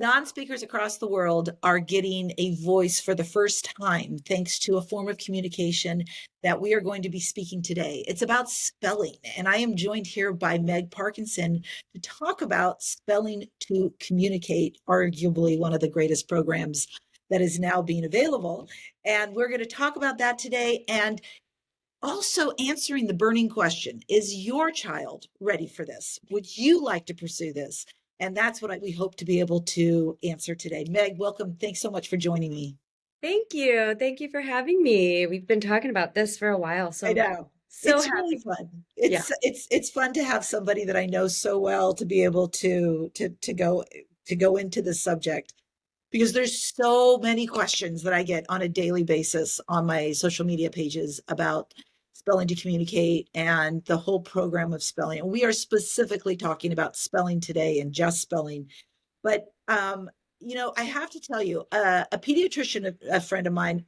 Non-speakers across the world are getting a voice for the first time, thanks to a form of communication that we are going to be speaking today. It's about spelling, and I am joined here by Meg Parkinson to talk about Spelling2Communicate, arguably one of the greatest programs that is now being available. And we're going to talk about that today, and also answering the burning question, is your child ready for this? Would you like to pursue this? And that's what we hope to be able to answer today. Meg, welcome. Thanks so much for joining me. Thank you. Thank you for having me. We've been talking about this for a while, so I I'm know. so It's really happy. fun. Yeah. It's fun to have somebody that I know so well to be able to go into this subject, because there's so many questions that I get on a daily basis on my social media pages about Spelling2Communicate and the whole program of spelling. And we are specifically talking about spelling today and just spelling. But I have to tell you, a pediatrician, a friend of mine,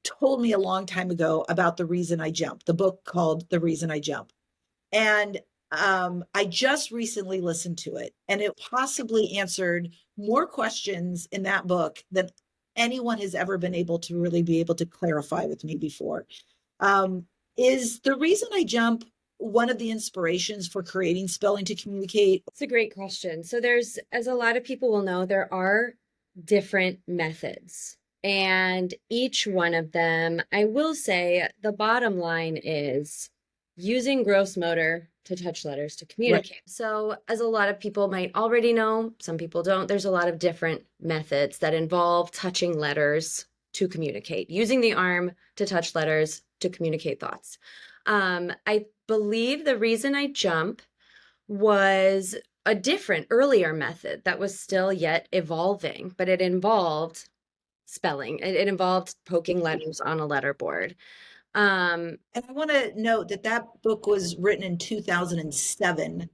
told me a long time ago about The Reason I Jump, the book called The Reason I Jump. And I just recently listened to it, and it possibly answered more questions in that book than anyone has ever been able to really be able to clarify with me before. Um, is The Reason I Jump one of the inspirations for creating Spelling2Communicate? It's a great question. So there's, as a lot of people will know, there are different methods. And each one of them, I will say, the bottom line is using gross motor to touch letters to Right. communicate. So, as a lot of people might already know, some people don't, there's a lot of different methods that involve touching letters to communicate, using the arm to touch letters to communicate thoughts. I believe The Reason I Jump was a different earlier method that was still yet evolving, but it involved spelling. It involved poking letters on a letterboard. And I want to note that that book was written in 2007,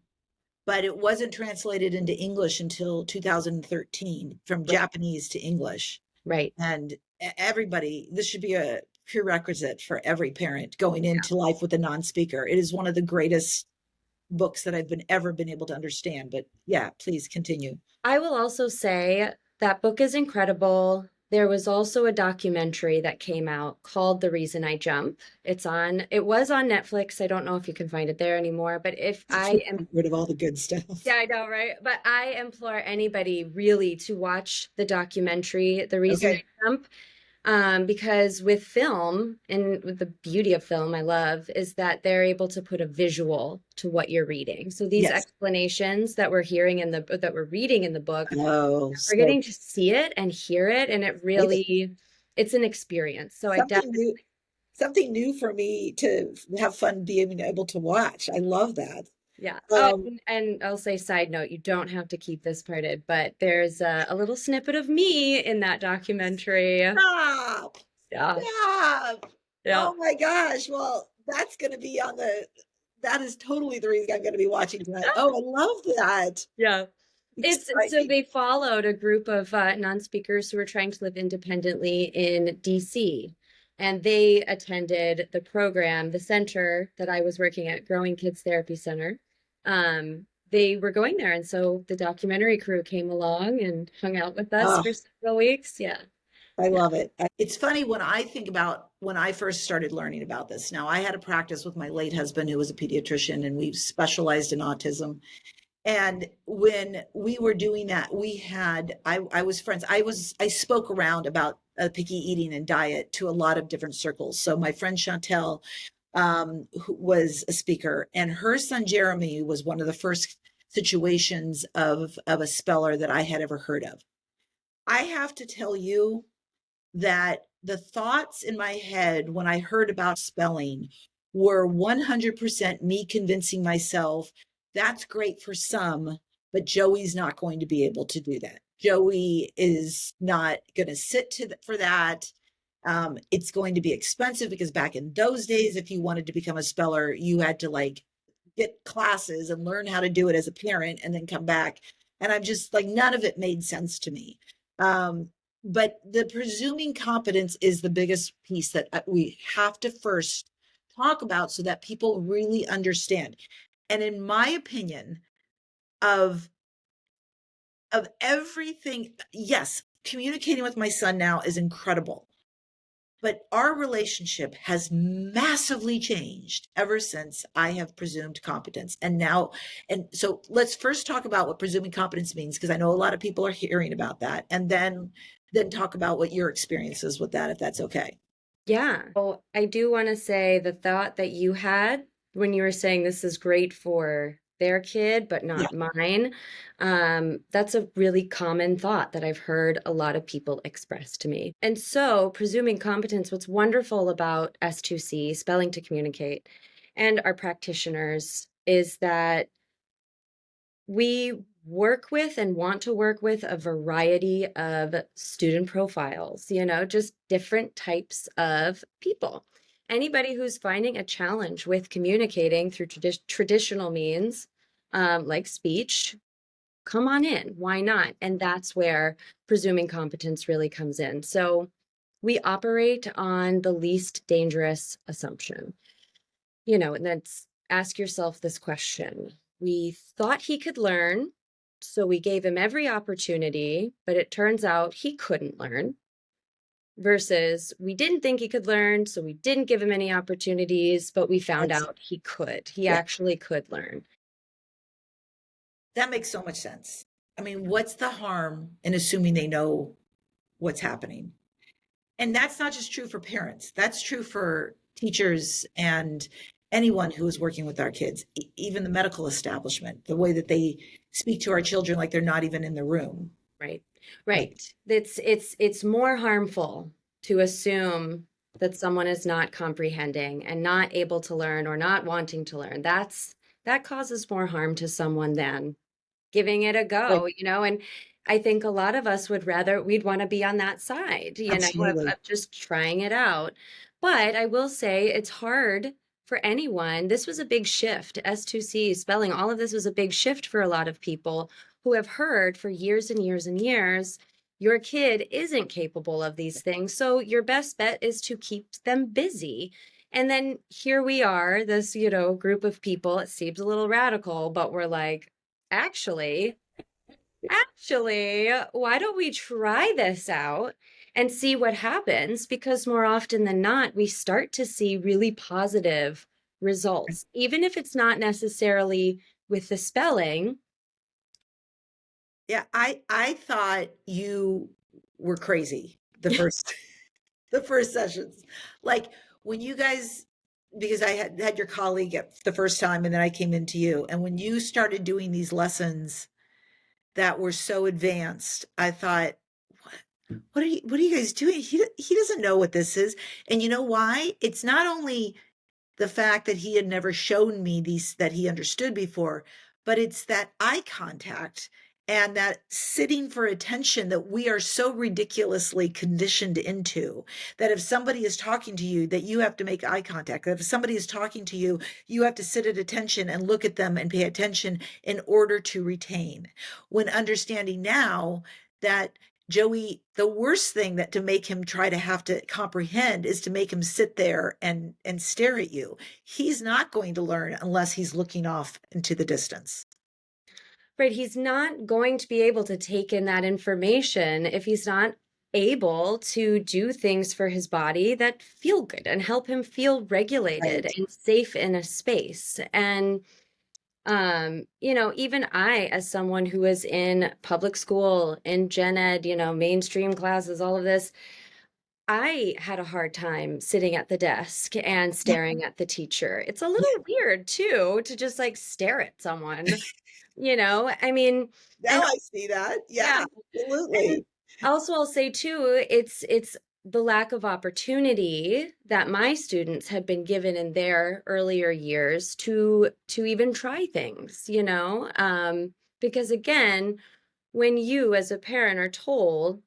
but it wasn't translated into English until 2013, from Right. Japanese to English. Right. And everybody, this should be a prerequisite for every parent going into life with a non-speaker. It is one of the greatest books that I've ever been able to understand. But yeah, please continue. I will also say that book is incredible. There was also a documentary that came out called The Reason I Jump. It was on Netflix. I don't know if you can find it there anymore, but if I am, Get rid of all the good stuff. yeah, I know, right? But I implore anybody really to watch the documentary, The Reason I Okay. Jump. Because with film, and with the beauty of film I love, is that they're able to put a visual to what you're reading. So these Yes. explanations that we're hearing that we're reading in the book, Oh, we're so getting to see it and hear it, and it is it's an experience. So I something definitely, new, something new for me to have fun being able to watch. I love that. yeah. Oh, Um, and I'll say side note, you don't have to keep this parted, but there's a little snippet of me in that documentary. Stop. Yeah. Stop. Yeah. Oh my gosh. Well, that's going to be that is totally the reason I'm going to be watching tonight. Oh, I love that. Yeah. It's so Exciting. they followed a group of non-speakers who were trying to live independently in DC. And they attended the program, the center that I was working at, Growing Kids Therapy Center. They were going there. And so the documentary crew came along and hung out with us Oh, for several weeks. Yeah. I Yeah. love it. It's funny when I think about when I first started learning about this. Now, I had a practice with my late husband, who was a pediatrician, and we specialized in autism. And when we were doing that, I was friends. I spoke around about picky eating and diet to a lot of different circles. So my friend Chantel, who was a speaker, and her son Jeremy was one of the first situations of a speller that I had ever heard of. I have to tell you that the thoughts in my head when I heard about spelling were 100% me convincing myself that's great for some, but Joey's not going to be able to do that. Joey is not going to for that. It's going to be expensive, because back in those days, if you wanted to become a speller, you had to like get classes and learn how to do it as a parent and then come back. And I'm just like, none of it made sense to me. Um, but the presuming competence is the biggest piece that we have to first talk about, so that people really understand. And in my opinion, of of everything, yes, communicating with my son now is incredible. But our relationship has massively changed ever since I have presumed competence. And now, and so let's first talk about what presuming competence means, because I know a lot of people are hearing about that, and then talk about what your experience is with that, if that's okay. Yeah. Well, I do want to say the thought that you had when you were saying this is great for their kid, but Yeah, not mine. That's a really common thought that I've heard a lot of people express to me. And so, presuming competence, what's wonderful about S2C, Spelling to Communicate, and our practitioners is that we work with and want to work with a variety of student profiles, just different types of people. Anybody who's finding a challenge with communicating through traditional means, like speech, come on in. Why not? And that's where presuming competence really comes in. So we operate on the least dangerous assumption. And that's ask yourself this question. We thought he could learn, so we gave him every opportunity, but it turns out he couldn't learn. Versus we didn't think he could learn, so we didn't give him any opportunities, but we found that's out he could. He yeah, actually could learn. that makes so much sense. I mean, what's the harm in assuming they know what's happening? And that's not just true for parents. That's true for teachers and anyone who is working with our kids, even the medical establishment, the way that they speak to our children like they're not even in the room. Right. Like, Right. It's more harmful to assume that someone is not comprehending and not able to learn or not wanting to learn. That causes more harm to someone than giving it a like go, and I think a lot of us we'd want to be on that side, absolutely. of just trying it out. But I will say it's hard for anyone. This was a big shift. S2C, spelling, all of this was a big shift for a lot of people who have heard for years and years and years, your kid isn't capable of these things. So your best bet is to keep them busy. And then here we are, this, group of people. It seems a little radical, but we're like, Actually, actually, why don't we try this out and see what happens? Because more often than not, we start to see really positive results, even if it's not necessarily with the spelling. Yeah, I thought you were crazy the first the first sessions. Like when you guys, because I had your colleague at the first time and then I came into you, and when you started doing these lessons that were so advanced, I thought, what are you guys doing? He doesn't know what this is. And you know why? It's not only the fact that he had never shown me these that he understood before, but it's that eye contact and that sitting for attention that we are so ridiculously conditioned into, that if somebody is talking to you, that you have to make eye contact, that if somebody is talking to you, you have to sit at attention and look at them and pay attention in order to retain. When understanding now that Joey, the worst thing that to make him try to have to comprehend is to make him sit there and stare at you. He's not going to learn unless he's looking off into the distance. Right, he's not going to be able to take in that information if he's not able to do things for his body that feel good and help him feel regulated Right. and safe in a space. And even I, as someone who was in public school, in gen ed, mainstream classes, all of this, I had a hard time sitting at the desk and Yeah. staring at the teacher. It's a Yeah. little weird too to just like stare at someone, I mean, Now and I see that. yeah, Yeah, and absolutely. also I'll say too, it's the lack of opportunity that my students have been given in their earlier years to even try things, because again, when you as a parent are told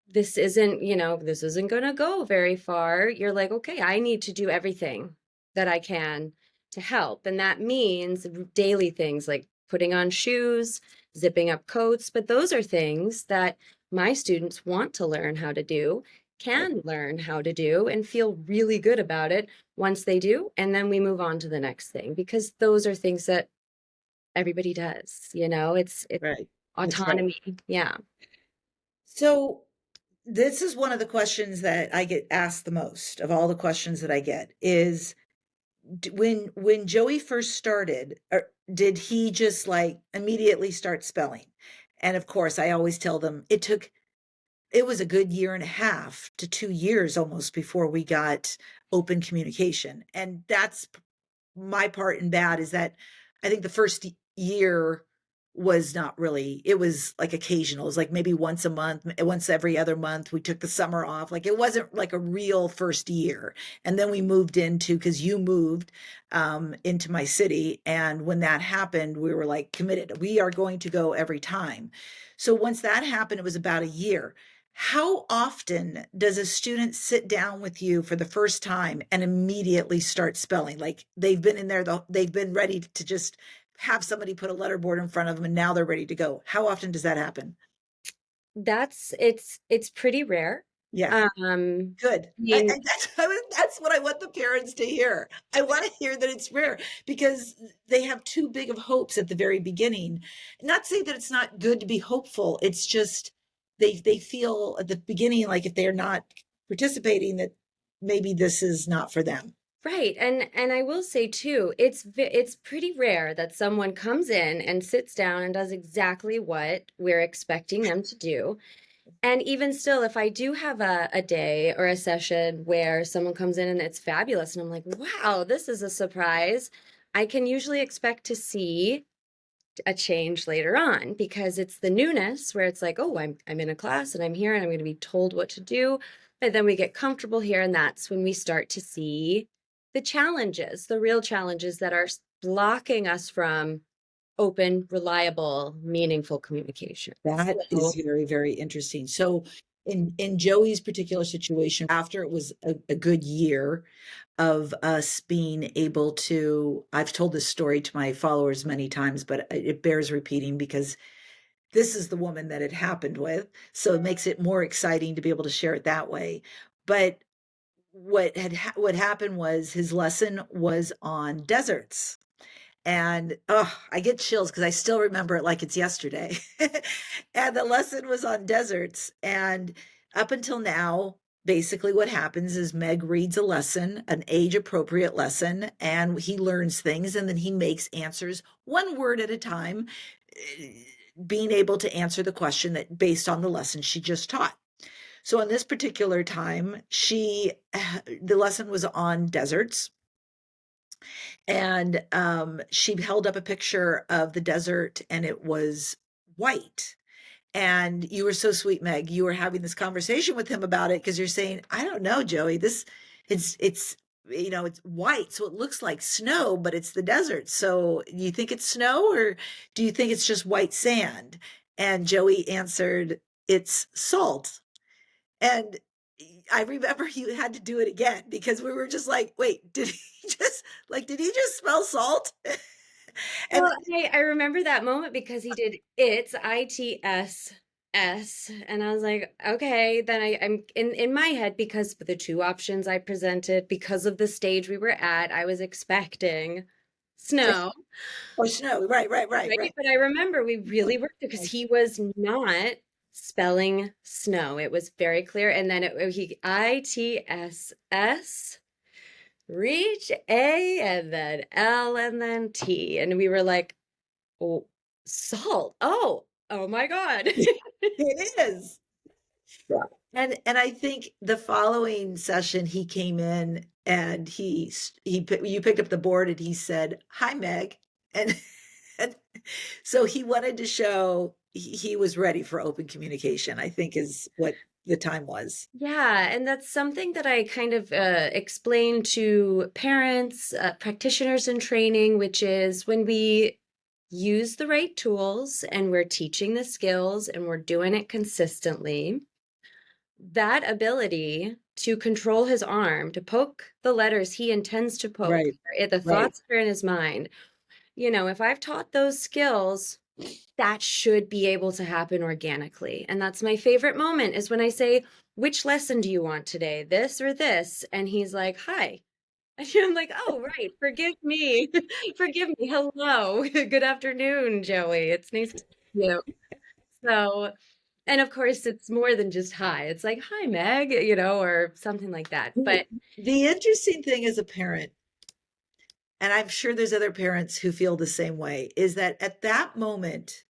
this isn't going to go very far, you're like, okay, I need to do everything that I can to help. And that means daily things like putting on shoes, zipping up coats. But those are things that my students want to learn how to do, Right. can learn how to do, and feel really good about it once they do. And then we move on to the next thing because those are things that everybody does. It's Right. That's right. autonomy. Yeah. So this is one of the questions that I get asked the most of all the questions that I get is when Joey first started, or did he just like immediately start spelling? And of course, I always tell them it was a good year and a half to 2 years almost before we got open communication. And that's my part in bad is that I think the first year was not really, it was like occasional. It was like maybe once a month, once every other month. We took the summer off. Like it wasn't like a real first year. And then we moved into, because you moved into my city. And when that happened, we were like committed. We are going to go every time. So once that happened, it was about a year. How often does a student sit down with you for the first time and immediately start spelling? Like they've been in there, they've been ready to just have somebody put a letterboard in front of them and now they're ready to go. How often does that happen? It's pretty rare. Yeah, good. I mean, That's what I want the parents to hear. I want to hear that it's rare because they have too big of hopes at the very beginning. Not saying that it's not good to be hopeful. It's just they feel at the beginning like if they're not participating that maybe this is not for them. right. And I will say too, it's pretty rare that someone comes in and sits down and does exactly what we're expecting them to do. And even still, if I do have a day or a session where someone comes in and it's fabulous, and I'm like, wow, this is a surprise, I can usually expect to see a change later on because it's the newness where it's like, oh, I'm in a class and I'm here and I'm going to be told what to do. And then we get comfortable here, and that's when we start to see the challenges, the real challenges that are blocking us from open, reliable, meaningful communication. That is So, very, very interesting. So in Joey's particular situation, after it was a good year of us being able to, I've told this story to my followers many times, but it bears repeating because this is the woman that it happened with. So it makes it more exciting to be able to share it that way. But what happened was his lesson was on deserts. And oh, I get chills because I still remember it like it's yesterday. And the lesson was on deserts. And up until now, basically what happens is Meg reads a lesson, an age appropriate lesson, and he learns things and then he makes answers one word at a time, being able to answer the question that based on the lesson she just taught. So on this particular time, the lesson was on deserts, and she held up a picture of the desert and it was white. And you were so sweet, Meg. You were having this conversation with him about it because you're saying, I don't know, Joey, this it's it's white, so it looks like snow, but it's the desert. So you think it's snow or do you think it's just white sand? And Joey answered, it's salt. And I remember you had to do it again because we were just like, wait, did he just smell salt? And well, I remember that moment because he did ITSS, and I was like, okay, then I'm in my head because the two options I presented, because of the stage we were at, I was expecting snow, or snow, right, right, right, right? right. But I remember we really worked because he was not spelling snow. It was very clear, and then he ITSS. Reach A and then L and then T. And we were like, oh, salt. Oh my God. It is. Yeah. And I think the following session he came in and you picked up the board and he said, "Hi, Meg," and, and so he wanted to show he was ready for open communication. I think is what the time was. Yeah, and that's something that I kind of explain to parents, practitioners in training, which is when we use the right tools and we're teaching the skills and we're doing it consistently, that ability to control his arm, to poke the letters he intends to poke, Right, the right. thoughts that are in his mind, if I've taught those skills, that should be able to happen organically. And that's my favorite moment is when I say, which lesson do you want today? This or this? And he's like, hi. And I'm like, oh, right. Forgive me. Forgive me. Hello. Good afternoon, Joey. It's nice to see you. So, and of course, it's more than just hi. It's like, hi, Meg, or something like that. The But the interesting thing as a parent, and I'm sure there's other parents who feel the same way, is that at that moment,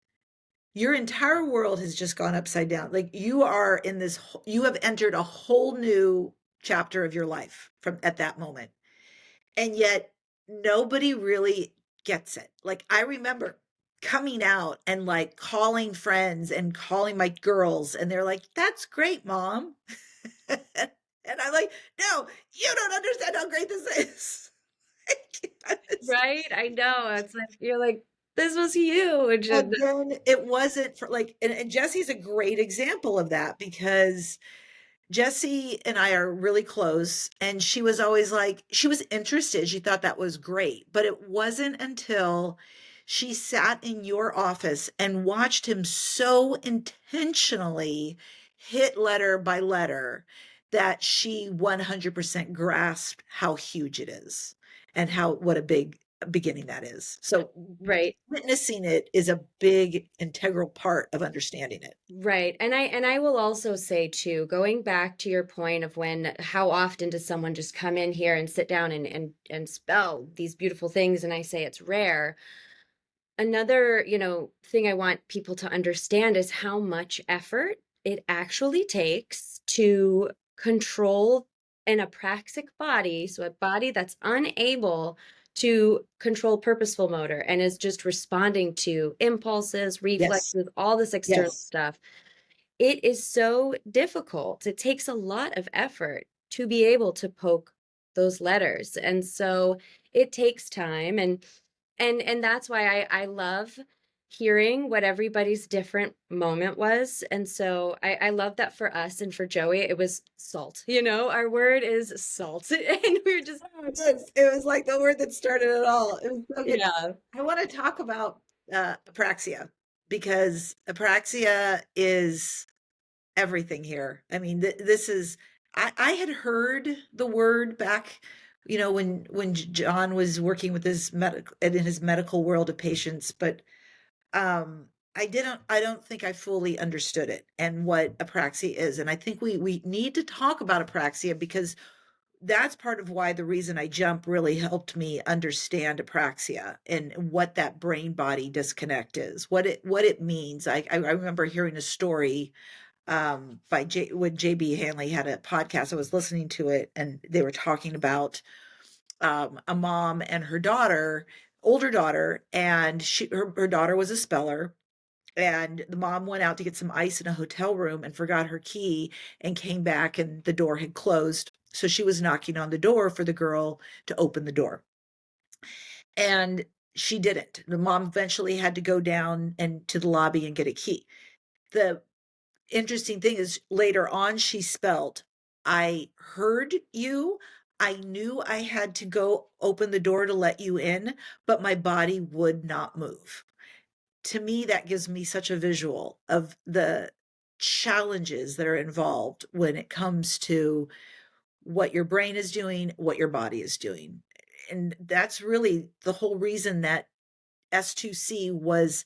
your entire world has just gone upside down. Like you are in this, you have entered a whole new chapter of your life from at that moment. And yet nobody really gets it. Like I remember coming out and like calling friends and calling my girls, and they're like, "That's great, mom." And I'm like, "No, you don't understand how great this is." right, I know. It's like, you're like, this was huge. And And then it wasn't for like, and Jesse's a great example of that because Jessie and I are really close, and she was always like, she was interested. She thought that was great. But it wasn't until she sat in your office and watched him so intentionally hit letter by letter that she 100% grasped how huge it is and how, what a big beginning that is. So right. witnessing it is a big integral part of understanding it. Right. And I will also say too, going back to your point of when how often does someone just come in here and sit down and spell these beautiful things, and I say it's rare. Another, thing I want people to understand is how much effort it actually takes to control an apraxic body, so a body that's unable to control purposeful motor and is just responding to impulses, Yes. reflexes, all this external Yes. stuff. It is so difficult. It takes a lot of effort to be able to poke those letters. And so it takes time, and that's why I love hearing what everybody's different moment was. And so I love that for us and for Joey, it was salt. Our word is salt. And we're just, Oh, it was like the word that started it all. It was so good. yeah. I want to talk about apraxia because apraxia is everything here. I mean, this is I had heard the word back, when John was working with his medical in his medical world of patients, but I don't think I fully understood it and what apraxia is. And I think we need to talk about apraxia because that's part of why the reason I jump really helped me understand apraxia and what that brain body disconnect is, what it means. I remember hearing a story by when JB Hanley had a podcast. I was listening to it, and they were talking about a mom and her daughter, older daughter, and her daughter was a speller, and the mom went out to get some ice in a hotel room and forgot her key and came back and the door had closed. So she was knocking on the door for the girl to open the door. And she didn't. The mom eventually had to go down and to the lobby and get a key. The interesting thing is later on she spelled, "I heard you. I knew I had to go open the door to let you in, but my body would not move." To me, that gives me such a visual of the challenges that are involved when it comes to what your brain is doing, what your body is doing. And that's really the whole reason that S2C was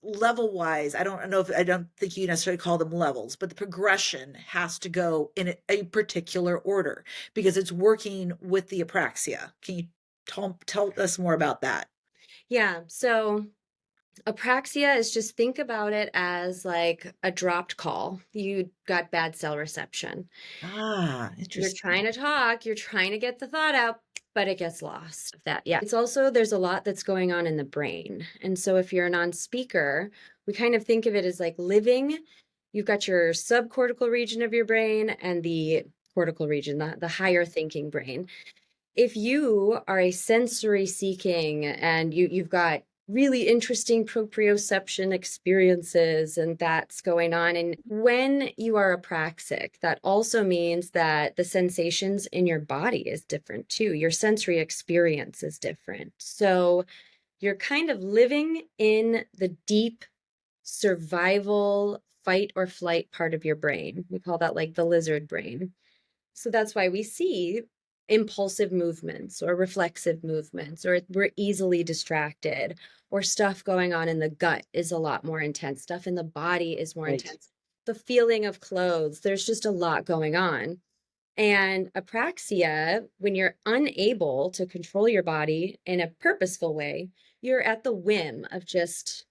level wise. I don't think you necessarily call them levels, but the progression has to go in a particular order because it's working with the apraxia. Can you tell us more about that? Yeah. So apraxia is, just think about it as like a dropped call. You got bad cell reception. Ah, You're interesting. trying to talk, you're trying to get the thought out, but it gets lost. That, yeah. It's also, there's a lot that's going on in the brain. And so if you're a non-speaker, we kind of think of it as like living. You've got your subcortical region of your brain and the cortical region, the higher thinking brain. If you are a sensory seeking and you've got really interesting proprioception experiences and that's going on, and when you are apraxic, that also means that the sensations in your body is different too. Your sensory experience is different. So you're kind of living in the deep survival fight or flight part of your brain. We call that like the lizard brain. So that's why we see impulsive movements or reflexive movements, or we're easily distracted, or stuff going on in the gut is a lot more intense. Stuff in the body is more Right. intense. The feeling of clothes, there's just a lot going on. And apraxia, when you're unable to control your body in a purposeful way, you're at the whim of just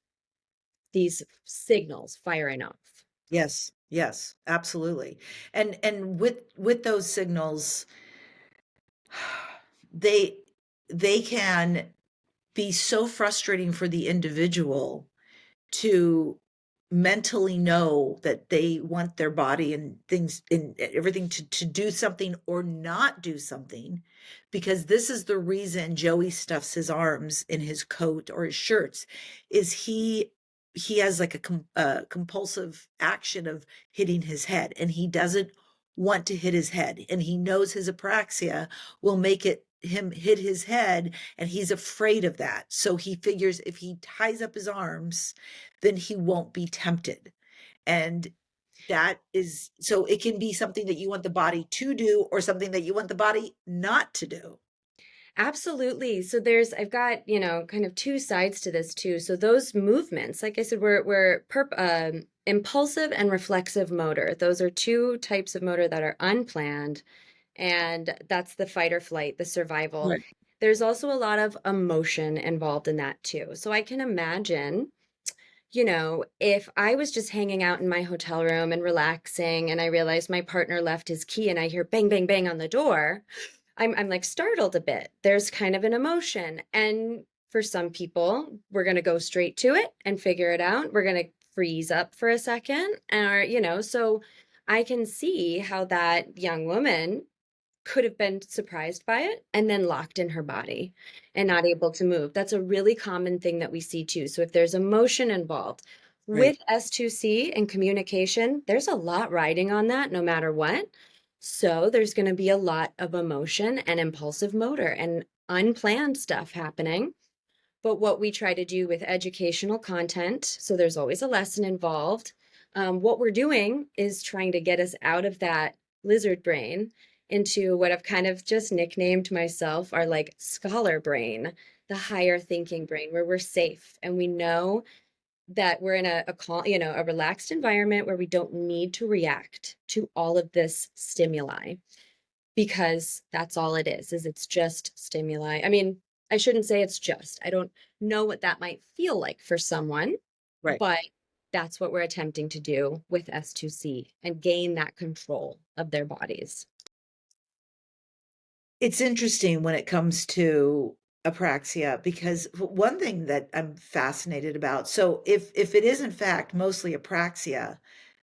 these signals firing off. Yes. Yes, absolutely. And with those signals, they they can be so frustrating for the individual to mentally know that they want their body and things and everything to do something or not do something, because this is the reason Joey stuffs his arms in his coat or his shirts, is he has like a compulsive action of hitting his head, and he doesn't want to hit his head, and he knows his apraxia will make it him hit his head, and he's afraid of that. So he figures if he ties up his arms, then he won't be tempted. And that is, so it can be something that you want the body to do or something that you want the body not to do. Absolutely. So I've got, kind of two sides to this too. So those movements, like I said, we're impulsive and reflexive motor. Those are two types of motor that are unplanned, and that's the fight or flight, the survival. Right. There's also a lot of emotion involved in that too. So I can imagine, if I was just hanging out in my hotel room and relaxing and I realized my partner left his key and I hear bang, bang, bang on the door, I'm like startled a bit. There's kind of an emotion. And for some people, we're going to go straight to it and figure it out. We're going to freeze up for a second. Or, so I can see how that young woman could have been surprised by it and then locked in her body and not able to move. That's a really common thing that we see too. So if there's emotion involved Right. with S2C and communication, there's a lot riding on that no matter what. So there's going to be a lot of emotion and impulsive motor and unplanned stuff happening. But what we try to do with educational content, so there's always a lesson involved. What we're doing is trying to get us out of that lizard brain into what I've kind of just nicknamed myself our like scholar brain, the higher thinking brain, where we're safe and we know that we're in a calm, a relaxed environment where we don't need to react to all of this stimuli, because that's all it is it's just stimuli. I mean, I shouldn't say it's just. I don't know what that might feel like for someone, Right. but that's what we're attempting to do with S2C and gain that control of their bodies. It's interesting when it comes to apraxia, because one thing that I'm fascinated about, so if it is in fact mostly apraxia,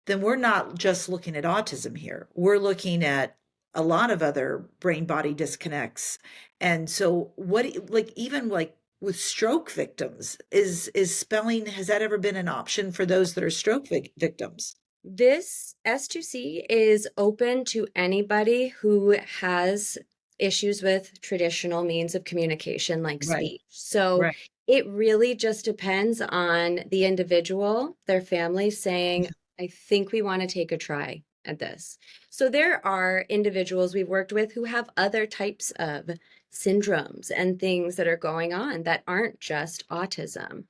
then we're not just looking at autism here. We're looking at a lot of other brain body disconnects. And so like even like with stroke victims, is spelling, has that ever been an option for those that are stroke victims? This S2C is open to anybody who has issues with traditional means of communication like Right. speech. So Right. it really just depends on the individual, their family saying, I think we want to take a try at this. So there are individuals we've worked with who have other types of syndromes and things that are going on that aren't just autism.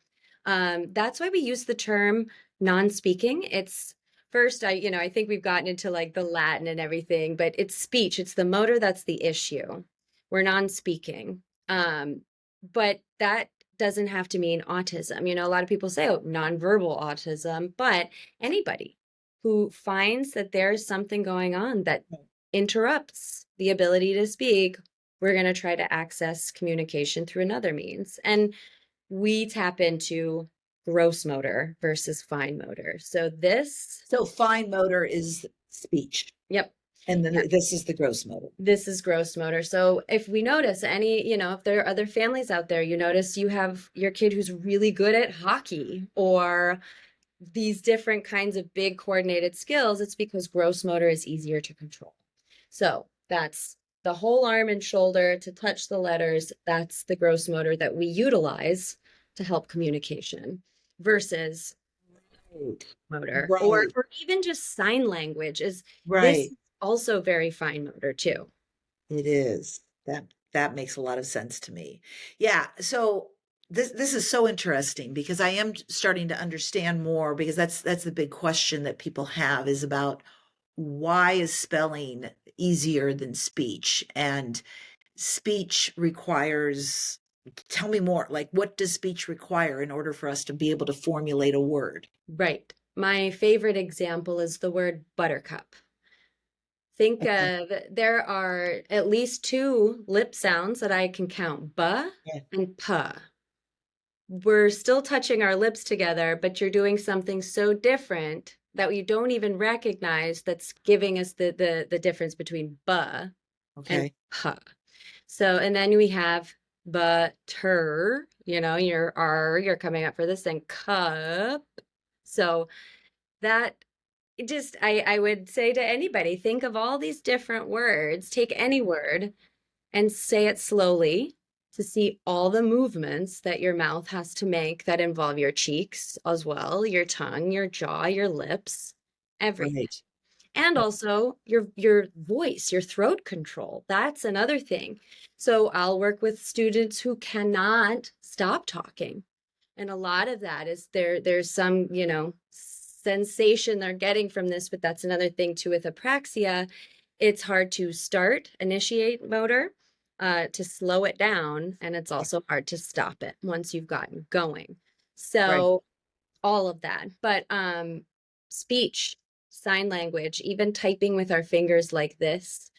That's why we use the term non-speaking. It's first, I think we've gotten into like the Latin and everything, but it's speech. It's the motor that's the issue. We're non-speaking. But that doesn't have to mean autism. A lot of people say, oh, nonverbal autism, but anybody who finds that there's something going on that interrupts the ability to speak, we're going to try to access communication through another means. And we tap into gross motor versus fine motor. So fine motor is speech, Yep. and then Yeah, this is the gross motor. this is gross motor. So if we notice if there are other families out there, you notice you have your kid who's really good at hockey or these different kinds of big coordinated skills, it's because gross motor is easier to control. So that's the whole arm and shoulder to touch the letters. That's the gross motor that we utilize to help communication versus motor, or Right. even just sign language is this Right. also very fine motor too. It is. That makes a lot of sense to me. Yeah, so this is so interesting because I am starting to understand more because that's the big question that people have is about why is spelling easier than speech? And speech requires, tell me more, like what does speech require in order for us to be able to formulate a word? Right. My favorite example is the word buttercup. Think Okay. of there are at least two lip sounds that I can count, buh Yeah. and puh. We're still touching our lips together, but you're doing something so different that we don't even recognize that's giving us the difference between buh and Okay. puh. So, and then we have butter, your R, you're coming up for this, and cup. So that just I would say to anybody, think of all these different words, take any word and say it slowly to see all the movements that your mouth has to make that involve your cheeks as well, your tongue, your jaw, your lips, everything. Right. And also your voice, your throat control. That's another thing. So I'll work with students who cannot stop talking. And a lot of that is there's some, sensation they're getting from this, but that's another thing too with apraxia. It's hard to initiate motor, to slow it down, and it's also hard to stop it once you've gotten going. Right. So all of that. But speech, sign language, even typing with our fingers like this.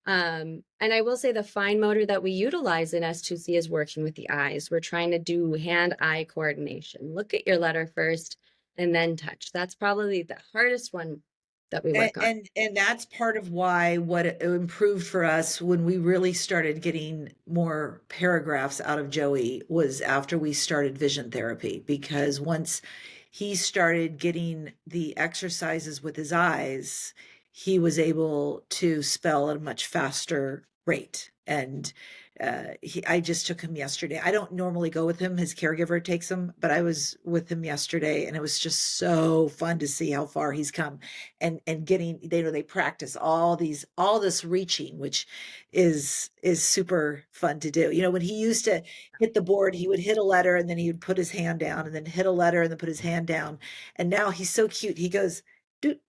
And I will say the fine motor that we utilize in S2C is working with the eyes. We're trying to do hand-eye coordination. Look at your letter first and then touch. That's probably the hardest one that we And, work on. and that's part of why what it improved for us when we really started getting more paragraphs out of Joey was after we started vision therapy, because once he started getting the exercises with his eyes, he was able to spell at a much faster rate. And I just took him yesterday. I don't normally go with him. His caregiver takes him, but I was with him yesterday, and it was just so fun to see how far he's come and getting, they practice all this reaching, which is super fun to do. When he used to hit the board, he would hit a letter and then he would put his hand down and then hit a letter and then put his hand down. And now he's so cute. He goes, doot,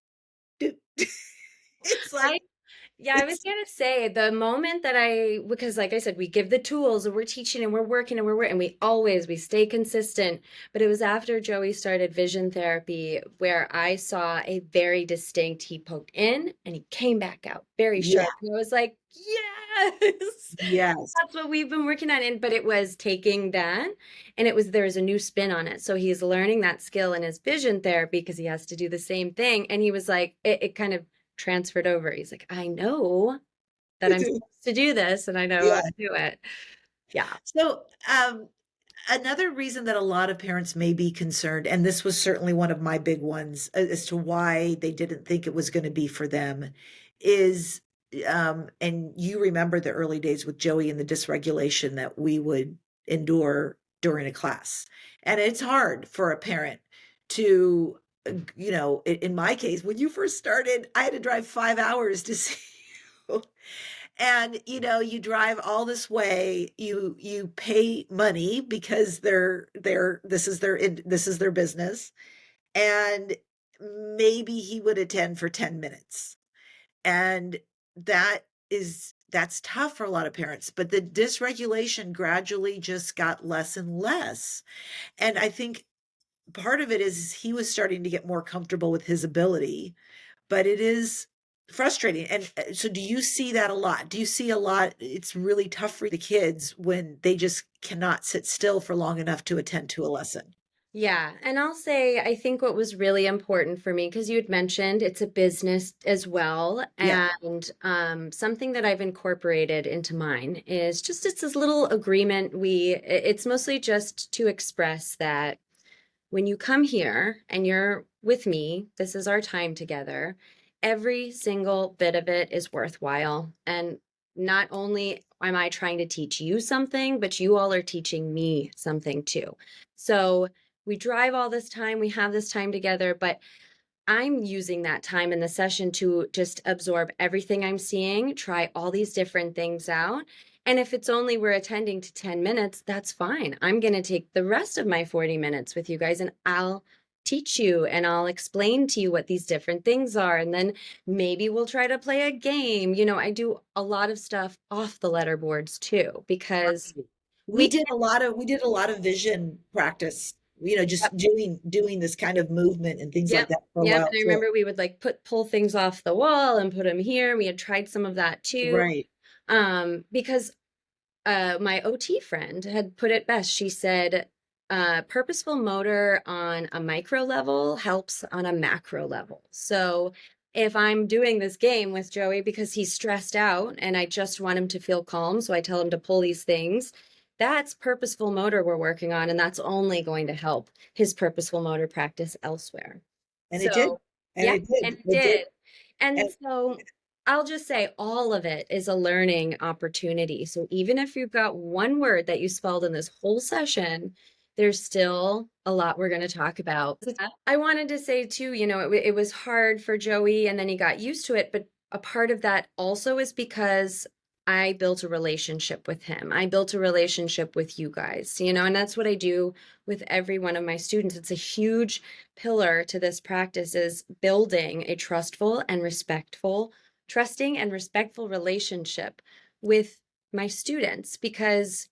doot. It's like, I Yeah, I was it's gonna say the moment that because like I said, we give the tools and we're teaching and we're working and and we stay consistent. But it was after Joey started vision therapy where I saw a very distinct, he poked in and he came back out very yeah, sharp. And I was like, yes, yes. that's what we've been working on. But it was taking that and there's a new spin on it. So he's learning that skill in his vision therapy because he has to do the same thing. And he was like, it kind of transferred over. He's like, I know that I'm supposed to do this and I know how Yeah. to do it. Yeah. So, another reason that a lot of parents may be concerned, and this was certainly one of my big ones as to why they didn't think it was going to be for them, is, and you remember the early days with Joey and the dysregulation that we would endure during a class. And it's hard for a parent to, in my case, when you first started, I had to drive 5 hours to see you. And you drive all this way, you pay money because this is their business, and maybe he would attend for 10 minutes, and that's tough for a lot of parents. But the dysregulation gradually just got less and less, and I think part of it is he was starting to get more comfortable with his ability, but it is frustrating. And so do you see that a lot? Do you see a lot, it's really tough for the kids when they just cannot sit still for long enough to attend to a lesson? Yeah. And I'll say, I think what was really important for me, because you had mentioned it's a business as well. Yeah. And something that I've incorporated into mine is just it's this little agreement. It's mostly just to express that when you come here and you're with me, this is our time together. Every single bit of it is worthwhile. And not only am I trying to teach you something, but you all are teaching me something too. So we drive all this time, we have this time together, but I'm using that time in the session to just absorb everything I'm seeing, try all these different things out. And if it's only we're attending to 10 minutes, that's fine. I'm going to take the rest of my 40 minutes with you guys and I'll teach you and I'll explain to you what these different things are. And then maybe we'll try to play a game. I do a lot of stuff off the letterboards too, because Right. we can't. We did a lot of vision practice, just Yep. doing this kind of movement and things like Yep. that for a Yep. while And I too. remember we would like pull things off the wall and put them here. We had tried some of that too. Right. Because my OT friend had put it best. She said, purposeful motor on a micro level helps on a macro level. So if I'm doing this game with Joey because he's stressed out and I just want him to feel calm, so I tell him to pull these things, that's purposeful motor we're working on, and that's only going to help his purposeful motor practice elsewhere. And it did. So, And yeah, it did. and it It did. did. And And so I'll just say all of it is a learning opportunity. So even if you've got one word that you spelled in this whole session, there's still a lot we're going to talk about. I wanted to say too, it was hard for Joey and then he got used to it, but a part of that also is because I built a relationship with him. I built a relationship with you guys, and that's what I do with every one of my students. It's a huge pillar to this practice is building a trusting and respectful relationship with my students because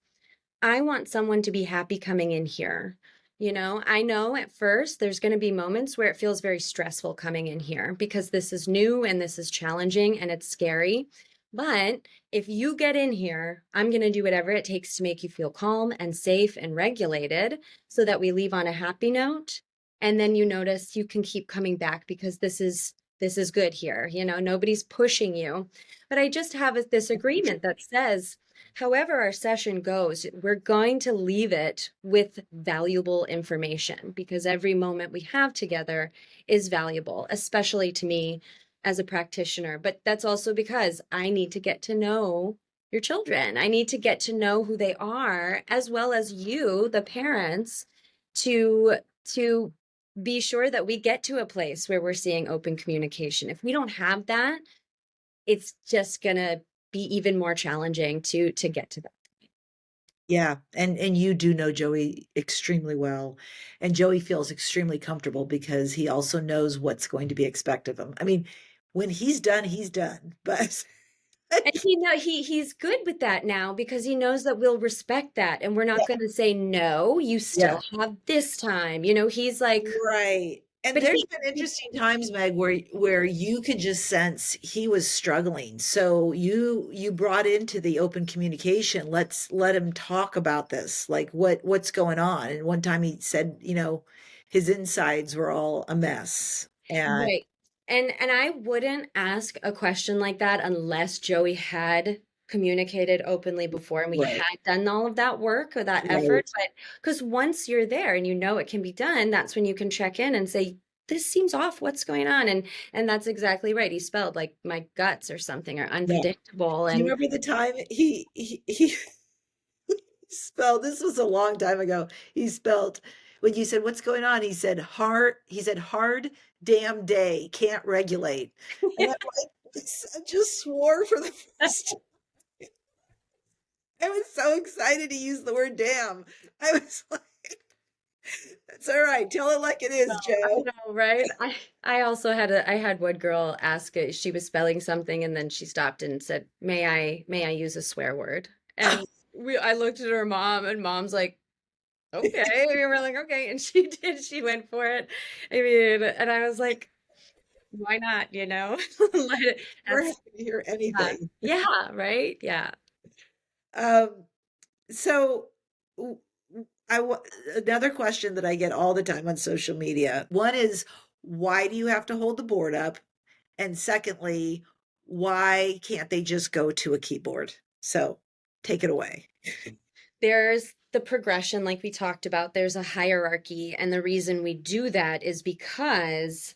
I want someone to be happy coming in here. I know at first there's going to be moments where it feels very stressful coming in here because this is new and this is challenging and it's scary. But if you get in here, I'm going to do whatever it takes to make you feel calm and safe and regulated so that we leave on a happy note. And then you notice you can keep coming back because this is good here. Nobody's pushing you. But I just have this agreement that says however our session goes, we're going to leave it with valuable information because every moment we have together is valuable, especially to me as a practitioner. But that's also because I need to get to know your children. I need to get to know who they are, as well as you, the parents, to be sure that we get to a place where we're seeing open communication. If we don't have that, it's just gonna be even more challenging to get to that. yeah, and you do know Joey extremely well. And Joey feels extremely comfortable because he also knows what's going to be expected of him. I mean, when he's done, he's done. But And he's good with that now because he knows that we'll respect that and we're not yeah, going to say no, you yeah. still have this time. He's like, Right. And but there's been interesting times, Meg, where you could just sense he was struggling. So you brought into the open communication, let's let him talk about this. Like what's going on? And one time he said, his insides were all a mess. And right. And I wouldn't ask a question like that unless Joey had communicated openly before and we right, had done all of that work or that right. effort. But because once you're there and you know it can be done, that's when you can check in and say, this seems off. What's going on? And that's exactly right. He spelled like my guts or something or Yeah. unpredictable. Do you And remember the time he spelled, this was a long time ago. He spelled when you said, "What's going on?" He said, "Hard damn day, can't regulate." And I'm like, I just swore for the first time. I was so excited to use the word damn. I was like, that's all right. Tell it like it is, I Joe. know, right? I had one girl ask she was spelling something and then she stopped and said, may I use a swear word?" And I looked at her mom and mom's like, okay. We were like, okay. And she did, she went for it. I mean, and I was like, why not, Let it, We're that's happy to hear yeah. anything. Yeah, right? Yeah. Um, so w- another question that I get all the time on social media. One is, why do you have to hold the board up? And secondly, why can't they just go to a keyboard? So take it away. There's the progression, like we talked about, there's a hierarchy. And the reason we do that is because,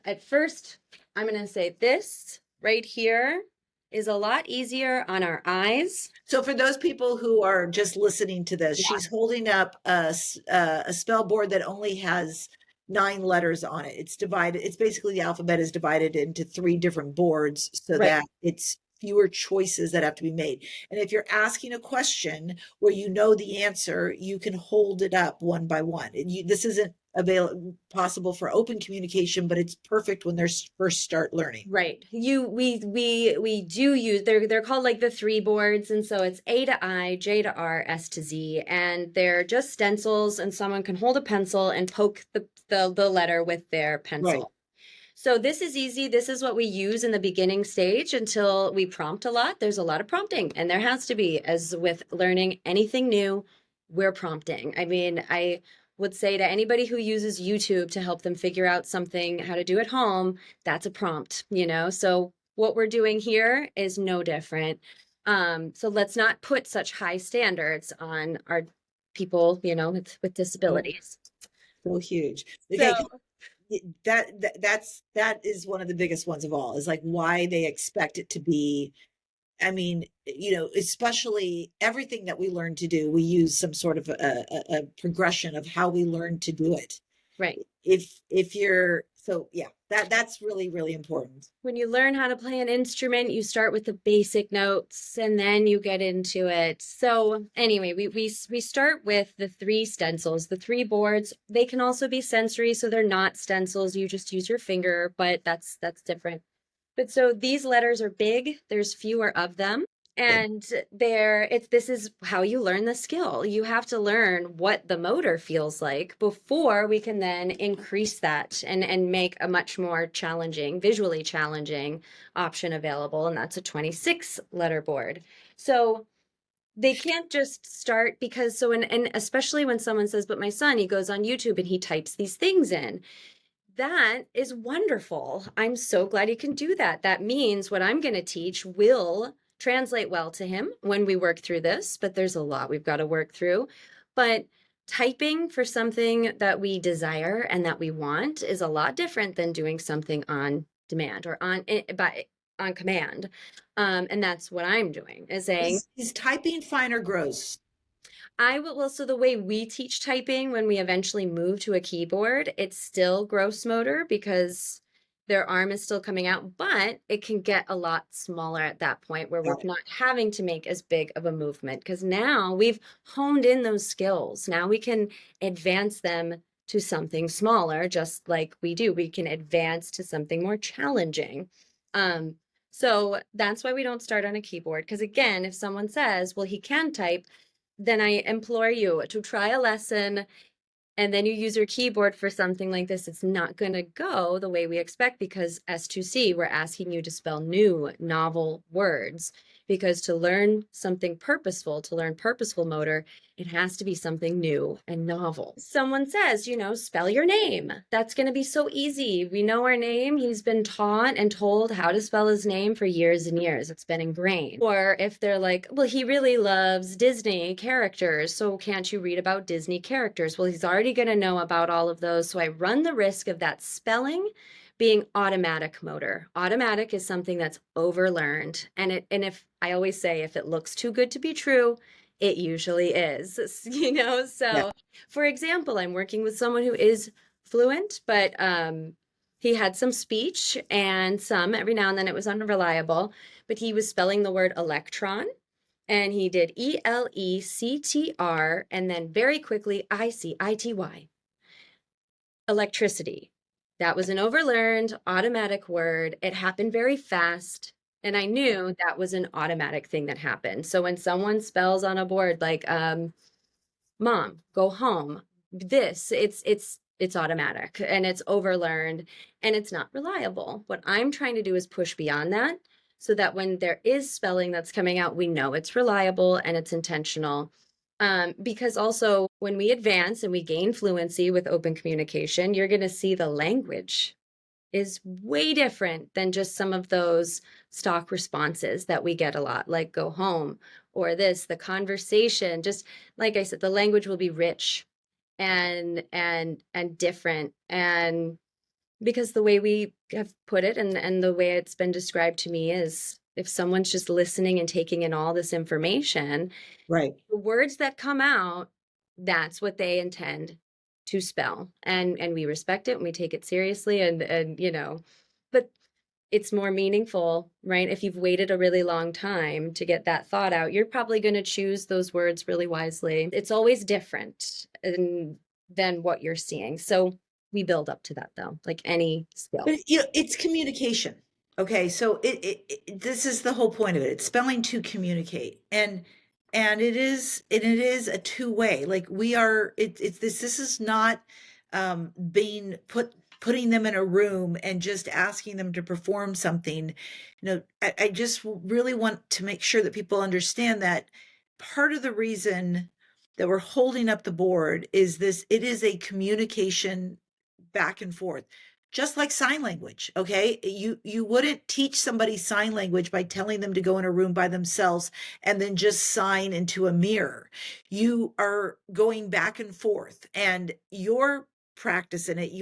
at first, I'm going to say this right here is a lot easier on our eyes. So for those people who are just listening to this, Yeah. she's holding up a spell board that only has 9 letters on it. It's divided, it's basically the alphabet is divided into 3 different boards so Right. that it's fewer choices that have to be made. And if you're asking a question where you know the answer, you can hold it up one by one. And this isn't possible for open communication, but it's perfect when they're first start learning. Right. We do use, they're called like the 3 boards, and so it's A to I, J to R, S to Z, and they're just stencils, and someone can hold a pencil and poke the letter with their pencil. Right. So this is easy. This is what we use in the beginning stage until we prompt a lot. There's a lot of prompting, and there has to be, as with learning anything new, we're prompting. I mean, I would say to anybody who uses YouTube to help them figure out something, how to do at home, that's a prompt, you know? So what we're doing here is no different. So let's not put such high standards on our people, you know, with disabilities. So huge. So Okay, that is one of the biggest ones of all, is like why they expect it to be. I mean, especially everything that we learn to do, we use some sort of a progression of how we learn to do it. right. If you're, so yeah, that's really, really important. When you learn how to play an instrument, you start with the basic notes and then you get into it. So anyway, we start with the 3 stencils, the 3 boards. They can also be sensory, so they're not stencils. You just use your finger, but that's different. But so these letters are big. There's fewer of them. And this is how you learn the skill. You have to learn what the motor feels like before we can then increase that and make a much more challenging, visually challenging option available. And that's a 26 letter board. So they can't just start because and especially when someone says, but my son, he goes on YouTube and he types these things in. That is wonderful. I'm so glad he can do that. That means what I'm going to teach will translate well to him when we work through this, but there's a lot we've got to work through. But typing for something that we desire and that we want is a lot different than doing something on demand or on command. And that's what I'm doing, is saying, Is typing fine or gross? so the way we teach typing when we eventually move to a keyboard, it's still gross motor because their arm is still coming out, but it can get a lot smaller at that point where we're not having to make as big of a movement because now we've honed in those skills. Now we can advance them to something smaller, just like we do. We can advance to something more challenging. So that's why we don't start on a keyboard. Because again, if someone says, well, he can type, then I implore you to try a lesson and then you use your keyboard for something like this. It's not going to go the way we expect because S2C, we're asking you to spell new, novel words. Because to learn something purposeful, to learn purposeful motor, it has to be something new and novel. Someone says, spell your name. That's going to be so easy. We know our name. He's been taught and told how to spell his name for years and years. It's been ingrained. Or if they're like, well, he really loves Disney characters, so can't you read about Disney characters? Well, he's already going to know about all of those. So I run the risk of that spelling being automatic motor. Automatic is something that's overlearned. And if I always say, if it looks too good to be true, it usually is, So for example, I'm working with someone who is fluent, but he had some speech and every now and then it was unreliable, but he was spelling the word electron and he did ELECTR and then very quickly ICITY. Electricity. That was an overlearned automatic word. It happened very fast. And I knew that was an automatic thing that happened. So when someone spells on a board like mom, go home, it's automatic and it's overlearned and it's not reliable. What I'm trying to do is push beyond that so that when there is spelling that's coming out, we know it's reliable and it's intentional. Because also when we advance and we gain fluency with open communication, you're going to see the language is way different than just some of those stock responses that we get a lot, like go home or this, the conversation, just like I said, the language will be rich and different. And because the way we have put it and the way it's been described to me is if someone's just listening and taking in all this information, right, the words that come out, that's what they intend to spell, and we respect it and we take it seriously, and but it's more meaningful, right? If you've waited a really long time to get that thought out, you're probably going to choose those words really wisely. It's always different than what you're seeing. So we build up to that, though, like any skill. But it's communication. Okay, so this is the whole point of it. It's spelling to communicate, and it is a two-way. Like we are, it's this is not being putting them in a room and just asking them to perform something. I just really want to make sure that people understand that part of the reason that we're holding up the board is this. It is a communication back and forth, just like sign language. Okay, you wouldn't teach somebody sign language by telling them to go in a room by themselves and then just sign into a mirror. You are going back and forth, and your practice in it,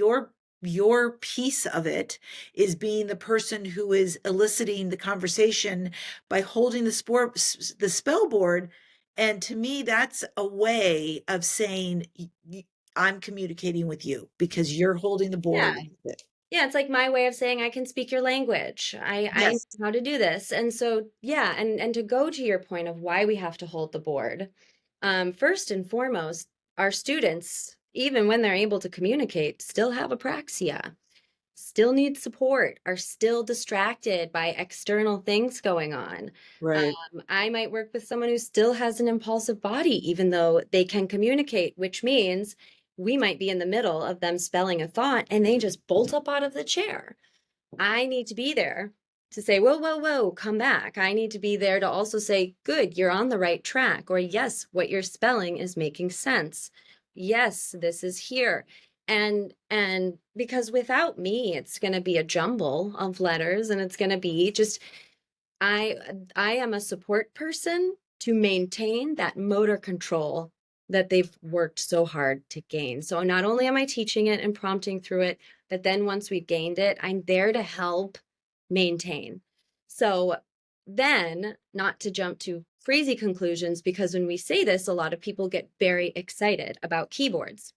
your piece of it is being the person who is eliciting the conversation by holding the spell board. And to me, that's a way of saying, I'm communicating with you because you're holding the Yeah. board. Yeah, it's like my way of saying I can speak your language. I know Yes. how to do this. And so, yeah, and to go to your point of why we have to hold the board, first and foremost, our students, even when they're able to communicate, still have apraxia, still need support, are still distracted by external things going on. Right. I might work with someone who still has an impulsive body, even though they can communicate, which means we might be in the middle of them spelling a thought and they just bolt up out of the chair. I need to be there to say, whoa, whoa, whoa, come back. I need to be there to also say, good, you're on the right track. Or, yes, what you're spelling is making sense. Yes, this is here. And because without me, it's going to be a jumble of letters, and it's going to be just I I am a support person to maintain that motor control that they've worked so hard to gain. So not only am I teaching it and prompting through it, but then once we've gained it, I'm there to help maintain. So then, not to jump to crazy conclusions, because when we say this, a lot of people get very excited about keyboards.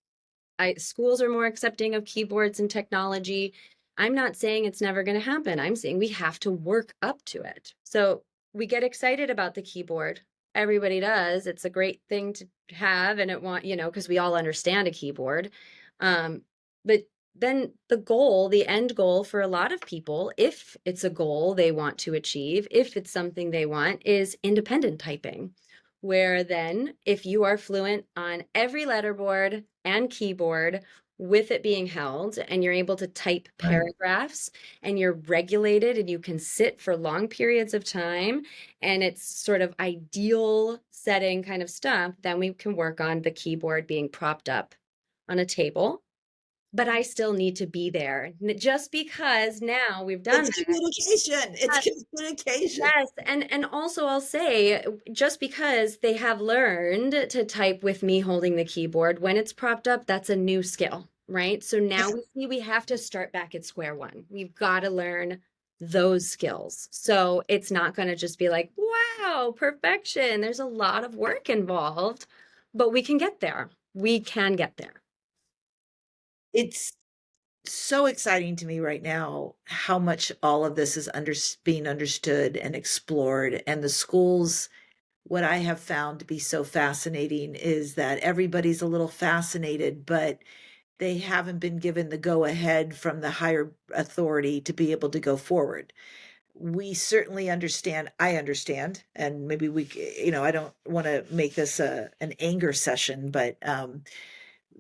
Schools are more accepting of keyboards and technology. I'm not saying it's never going to happen. I'm saying we have to work up to it. So we get excited about the keyboard. Everybody does. It's a great thing to have, and because we all understand a keyboard. But then the end goal for a lot of people, if it's a goal they want to achieve, if it's something they want, is independent typing, where then if you are fluent on every letterboard and keyboard with it being held, and you're able to type Right. paragraphs, and you're regulated and you can sit for long periods of time, and it's sort of ideal setting kind of stuff, then we can work on the keyboard being propped up on a table. But I still need to be there. Just because now we've done It's communication. It's that. communication. Yes, and also I'll say, just because they have learned to type with me holding the keyboard, when it's propped up, that's a new skill, right? So now we see we have to start back at square one. We've got to learn those skills. So it's not going to just be like, wow, perfection. There's a lot of work involved, but we can get there. We can get there. It's so exciting to me right now how much all of this is being understood and explored. And the schools, what I have found to be so fascinating is that everybody's a little fascinated, but they haven't been given the go ahead from the higher authority to be able to go forward. We certainly understand. I understand, and maybe I don't want to make this an anger session, but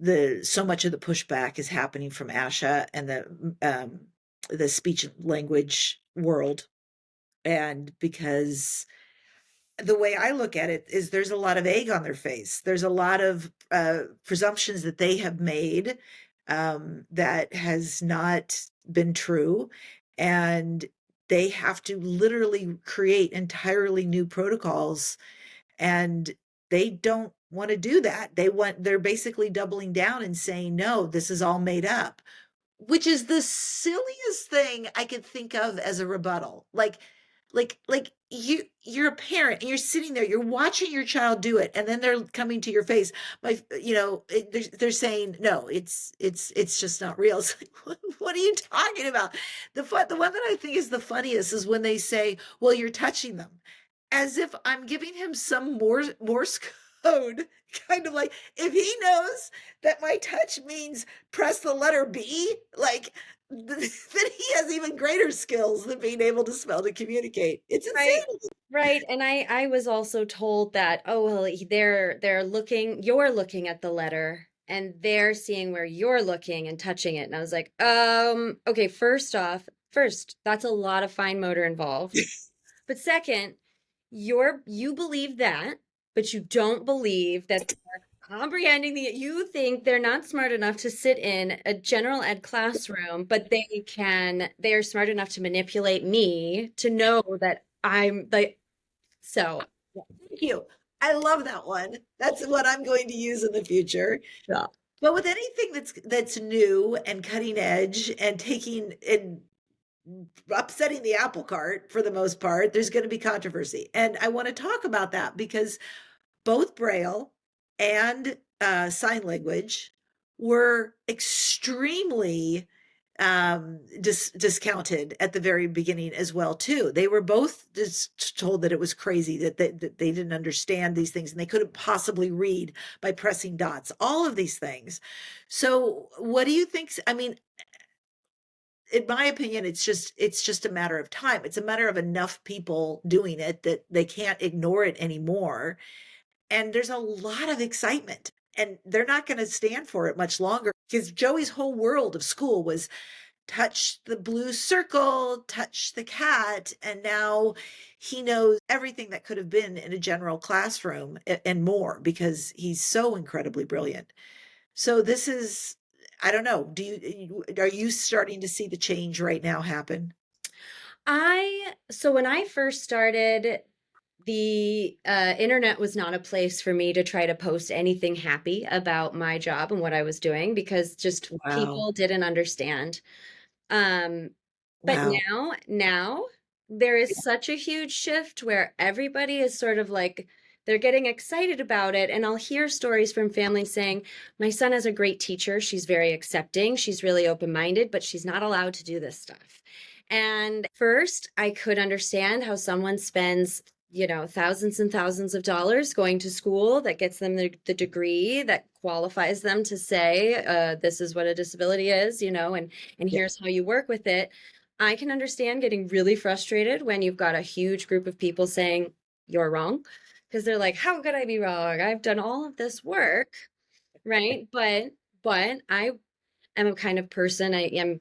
the so much of the pushback is happening from ASHA and the speech language world, and because the way I look at it is there's a lot of egg on their face. There's a lot of presumptions that they have made that has not been true. And they have to literally create entirely new protocols. And they don't want to do that. They're basically doubling down and saying, no, this is all made up, which is the silliest thing I could think of as a rebuttal. Like, you're a parent and you're sitting there, you're watching your child do it, and then they're coming to your face. They're saying, no, it's just not real. It's like, what are you talking about? The one that I think is the funniest is when they say, well, you're touching them, as if I'm giving him some Morse code, kind of like, if he knows that my touch means press the letter B, like, then he has even greater skills than being able to spell to communicate. It's Right. insane. Right. And I was also told that, oh, well, they're looking, you're looking at the letter and they're seeing where you're looking and touching it. And I was like, okay, first, that's a lot of fine motor involved. But second, you believe that, but you don't believe that they're comprehending you think they're not smart enough to sit in a general ed classroom, but they're smart enough to manipulate me to know that I'm like, so Thank you. I love that one. That's what I'm going to use in the future. yeah. But with anything that's new and cutting edge and taking and upsetting the apple cart for the most part, there's going to be controversy. And I want to talk about that because both Braille and sign language were extremely discounted at the very beginning as well too. They were both just told that it was crazy, that they didn't understand these things and they couldn't possibly read by pressing dots, all of these things. So what do you think? I mean, in my opinion, it's just a matter of time. It's a matter of enough people doing it that they can't ignore it anymore. And there's a lot of excitement, and they're not going to stand for it much longer because Joey's whole world of school was touch the blue circle, touch the cat, and now he knows everything that could have been in a general classroom and more because he's so incredibly brilliant. So this is, I don't know, are you starting to see the change right now happen? So when I first started, the internet was not a place for me to try to post anything happy about my job and what I was doing because just Wow. people didn't understand. Um, but Wow. now there is such a huge shift where everybody is sort of like they're getting excited about it. And I'll hear stories from families saying, my son has a great teacher. She's very accepting. She's really open-minded, but she's not allowed to do this stuff. And first, I could understand how someone spends thousands and thousands of dollars going to school that gets them the degree that qualifies them to say, this is what a disability is, and Yeah. here's how you work with it. I can understand getting really frustrated when you've got a huge group of people saying, you're wrong. Because they're like, how could I be wrong? I've done all of this work, right? But I am a kind of person, I am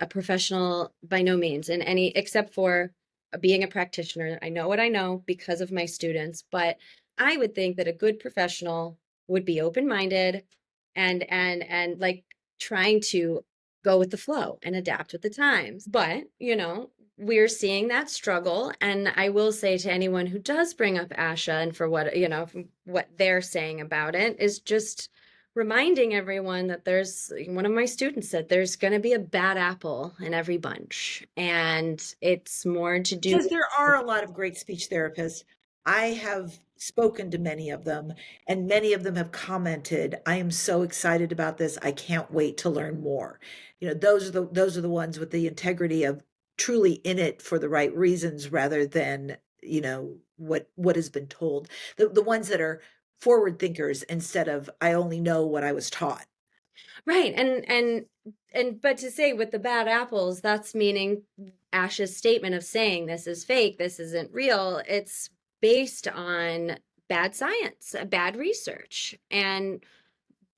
a professional by no means in any except for being a practitioner. I know what I know because of my students, but I would think that a good professional would be open-minded and like trying to go with the flow and adapt with the times. But, we're seeing that struggle. And I will say to anyone who does bring up ASHA and for what they're saying about it is just reminding everyone that one of my students said there's going to be a bad apple in every bunch. And it's more to do Because with, there are a lot of great speech therapists. I have spoken to many of them, and many of them have commented, I am so excited about this. I can't wait to learn more. Those are the ones with the integrity of truly in it for the right reasons rather than, what has been told. The ones that are forward thinkers instead of I only know what I was taught. right. But to say with the bad apples, that's meaning Ash's statement of saying this is fake, this isn't real. It's based on bad science, bad research. And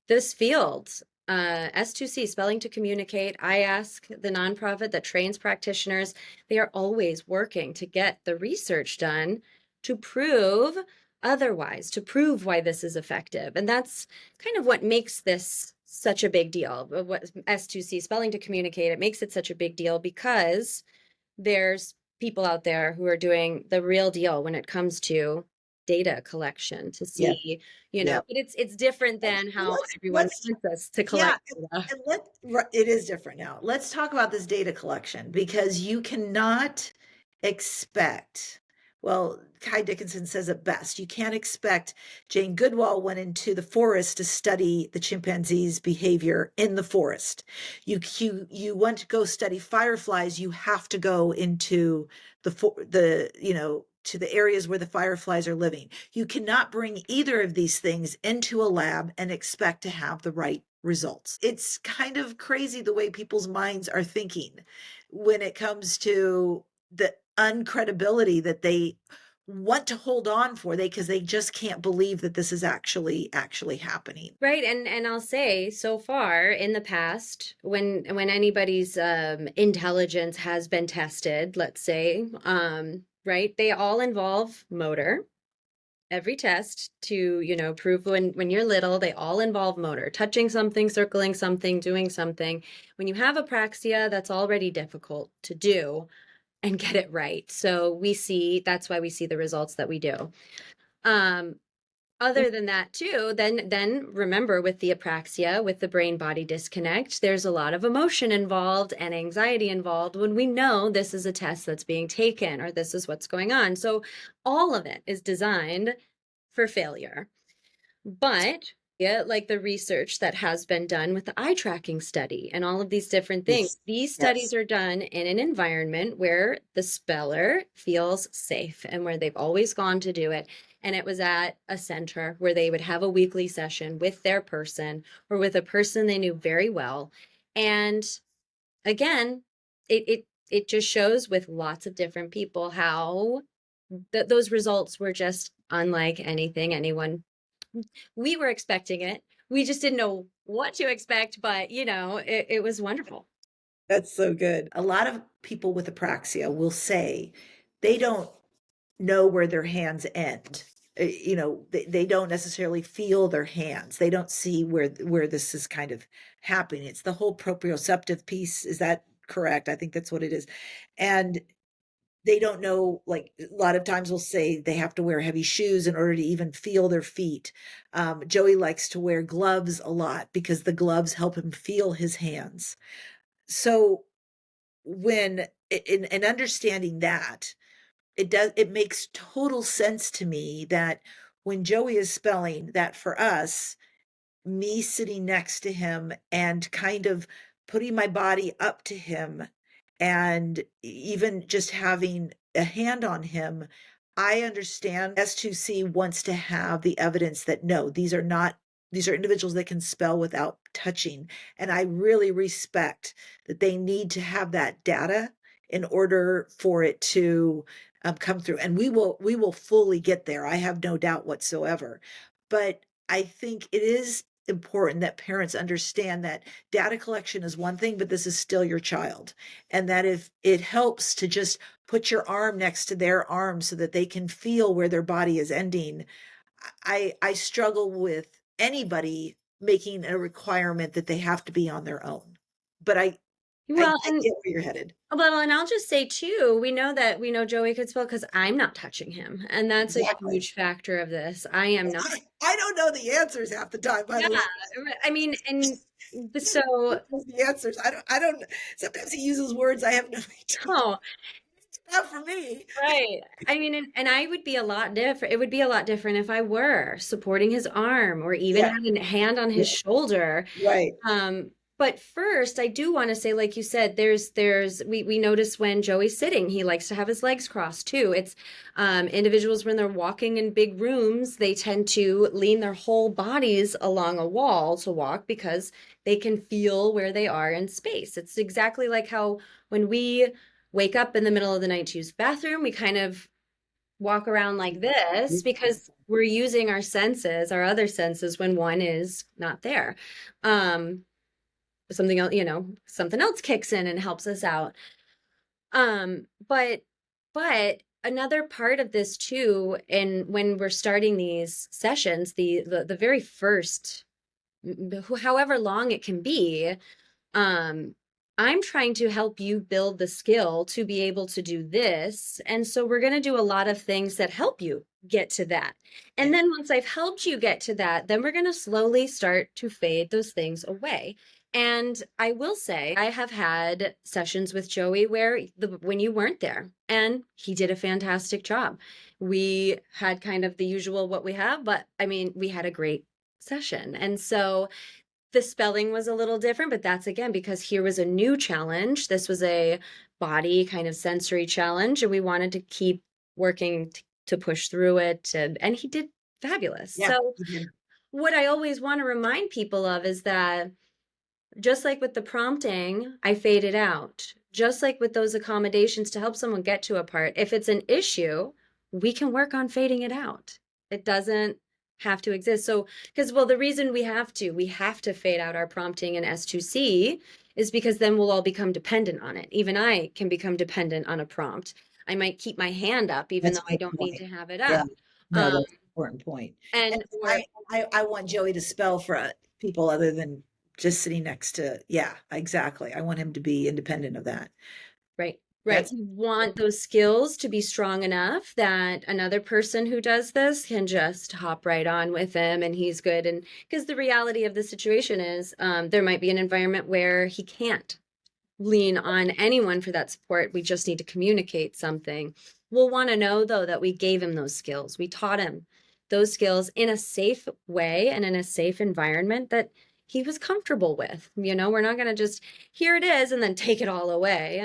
this field, S2C, Spelling to Communicate, I ask the nonprofit that trains practitioners, they are always working to get the research done to prove otherwise, to prove why this is effective. And that's kind of what makes this such a big deal. What S2C, Spelling to Communicate, it makes it such a big deal because there's people out there who are doing the real deal when it comes to data collection to Yeah. see, Yeah. but it's different Let's than how everyone let's wants us to yeah, collect data. and it is different now. Let's talk about this data collection because you cannot expect. Well, Kai Dickinson says it best. You can't expect. Jane Goodall went into the forest to study the chimpanzee's behavior in the forest. You want to go study fireflies, you have to go into the to the areas where the fireflies are living. You cannot bring either of these things into a lab and expect to have the right results. It's kind of crazy the way people's minds are thinking when it comes to the uncredibility that they want to hold on for because they just can't believe that this is actually happening. Right. And I'll say so far in the past, when anybody's intelligence has been tested, let's say, right, they all involve motor. Every test to, prove when you're little, they all involve motor, touching something, circling something, doing something. When you have apraxia, that's already difficult to do and get it right. So that's why we see the results that we do. Other than that too, then remember, with the apraxia, with the brain body disconnect, there's a lot of emotion involved and anxiety involved when we know this is a test that's being taken or this is what's going on. So all of it is designed for failure. But yeah, like the research that has been done with the eye tracking study and all of these different things, these studies are done in an environment where the speller feels safe and where they've always gone to do it. And it was at a center where they would have a weekly session with their person or with a person they knew very well. And again, it just shows with lots of different people how those results were just unlike anything anyone. We were expecting it. We just didn't know what to expect, but it was wonderful. That's so good. A lot of people with apraxia will say they don't know where their hands end. They don't necessarily feel their hands. They don't see where this is kind of happening. It's the whole proprioceptive piece. Is that correct? I think that's what it is. And they don't know, like a lot of times we'll say they have to wear heavy shoes in order to even feel their feet. Joey likes to wear gloves a lot because the gloves help him feel his hands. So when in understanding that, it makes total sense to me that when Joey is spelling, that for us, me sitting next to him and kind of putting my body up to him and even just having a hand on him, I understand S2C wants to have the evidence that no, these are individuals that can spell without touching. And I really respect that they need to have that data in order for it to come through. And we will fully get there. I have no doubt whatsoever. But I think it is important that parents understand that data collection is one thing, but this is still your child. And that if it helps to just put your arm next to their arm so that they can feel where their body is ending, I struggle with anybody making a requirement that they have to be on their own. But I Well, get where you're headed. well, and I'll just say too, we know Joey could spell because I'm not touching him, and that's a Exactly. huge factor of this. I am not. I don't know the answers half the time, by Yeah, the way. I mean, and so The answers. I don't sometimes he uses words I have no idea. oh, Not for me. right. I mean, and I would be a lot different. It would be a lot different if I were supporting his arm or even Yeah. had a hand on his shoulder. Right. But first, I do want to say, like you said, we notice when Joey's sitting, he likes to have his legs crossed too. It's individuals when they're walking in big rooms, they tend to lean their whole bodies along a wall to walk because they can feel where they are in space. It's exactly like how when we wake up in the middle of the night to use the bathroom, we kind of walk around like this because we're using our senses, our other senses, when one is not there. Something else, something else kicks in and helps us out. But another part of this too, and when we're starting these sessions, the very first, however long it can be, I'm trying to help you build the skill to be able to do this. And so we're going to do a lot of things that help you get to that. And then once I've helped you get to that, then we're going to slowly start to fade those things away. And I will say, I have had sessions with Joey where when you weren't there, and he did a fantastic job. We had kind of the usual what we have, but I mean, we had a great session. And so the spelling was a little different, but that's again because here was a new challenge. This was a body kind of sensory challenge, and we wanted to keep working to push through it. And he did fabulous. Yeah, So, you did. what I always want to remind people of is that just like with the prompting, I fade it out. Just like with those accommodations to help someone get to a part, if it's an issue, we can work on fading it out. It doesn't have to exist. So, because, well, the reason we have to fade out our prompting in S2C is because then we'll all become dependent on it. Even I can become dependent on a prompt. I might keep my hand up even That's though a I good don't need point. to have it Yeah. up. No, Um, that's an important point. And and or I want Joey to spell for people other than just sitting next to, yeah, exactly. I want him to be independent of that. Right, right. That's You want those skills to be strong enough that another person who does this can just hop right on with him and he's good. And because the reality of the situation is there might be an environment where he can't lean on anyone for that support. We just need to communicate something. We'll want to know, though, that we gave him those skills. We taught him those skills in a safe way and in a safe environment that he was comfortable with. We're not going to just, here it is, and then take it all away.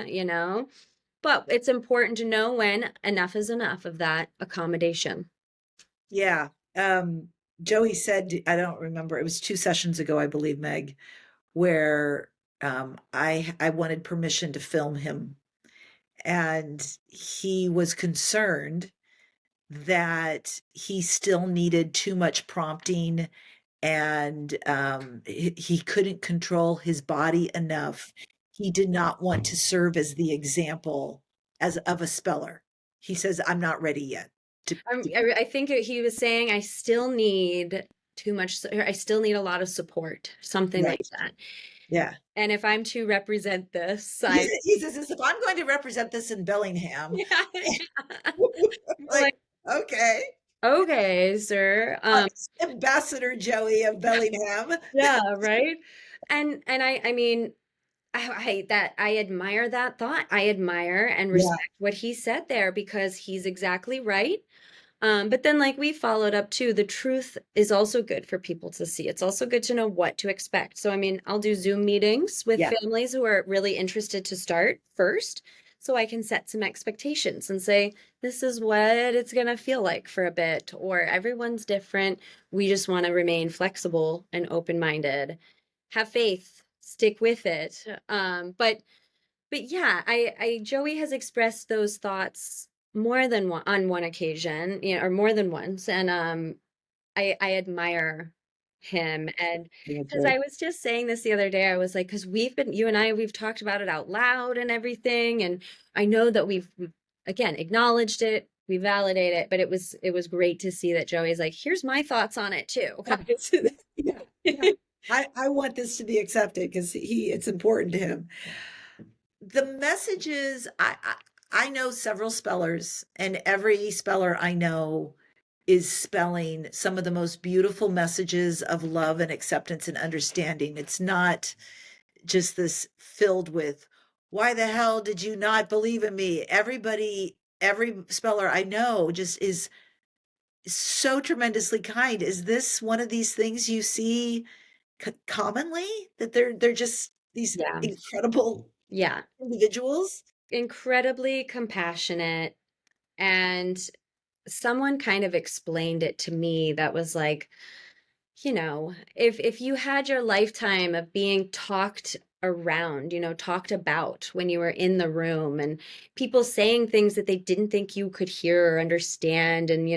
But it's important to know when enough is enough of that accommodation. yeah. Joey said, I don't remember, it was 2 sessions ago, I believe, Meg, where I wanted permission to film him. And he was concerned that he still needed too much prompting and he couldn't control his body enough. He did not want to serve as the example as of a speller. He says, "I'm not ready yet." I think he was saying, I still need too much, I still need a lot of support, something like Right. that. Yeah. And if I'm to represent this, He says, if I'm going to represent this in Bellingham, yeah, yeah. like, Like, okay, okay, sir. Ambassador Joey of Bellingham. Yeah, right. And I mean, I admire that thought. I admire and Yeah. respect what he said there because he's exactly right. But then, like we followed up too, the truth is also good for people to see. It's also good to know what to expect. So, I mean, I'll do Zoom meetings with Yeah. families who are really interested to start first. So I can set some expectations and say, this is what it's going to feel like for a bit, or everyone's different. We just want to remain flexible and open minded. Have faith, stick with it. But yeah, Joey has expressed those thoughts more than one on one occasion, or more than once, and I admire him. And That's because right. I was just saying this the other day, I was like, because you and I, we've talked about it out loud and everything, and I know that we've again acknowledged it, we validate it, but it was great to see that Joey's like, here's my thoughts on it too. Yeah. Yeah. Yeah. Yeah. I want this to be accepted because it's important to him. The messages, I know several spellers, and every speller I know is spelling some of the most beautiful messages of love and acceptance and understanding. It's not just this filled with, why the hell did you not believe in me? Every speller I know just is so tremendously kind. Is this one of these things you see commonly, that they're just these Yeah, incredible yeah, individuals? incredibly compassionate. And someone kind of explained it to me that was like, if you had your lifetime of being talked around, talked about when you were in the room, and people saying things that they didn't think you could hear or understand, and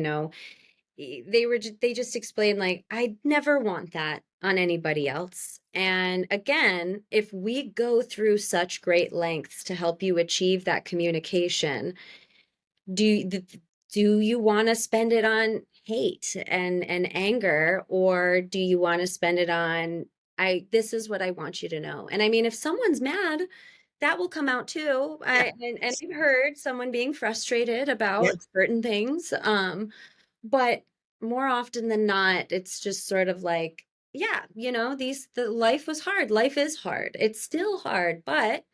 they just explained, like, I never want that on anybody else. And again, if we go through such great lengths to help you achieve that communication, do do you want to spend it on hate and anger, or do you want to spend it on, this is what I want you to know? And I mean, if someone's mad, that will come out too. Yeah. And I've heard someone being frustrated about Yes. certain things, but more often than not, it's just sort of like, yeah, the life was hard. Life is hard. It's still hard, but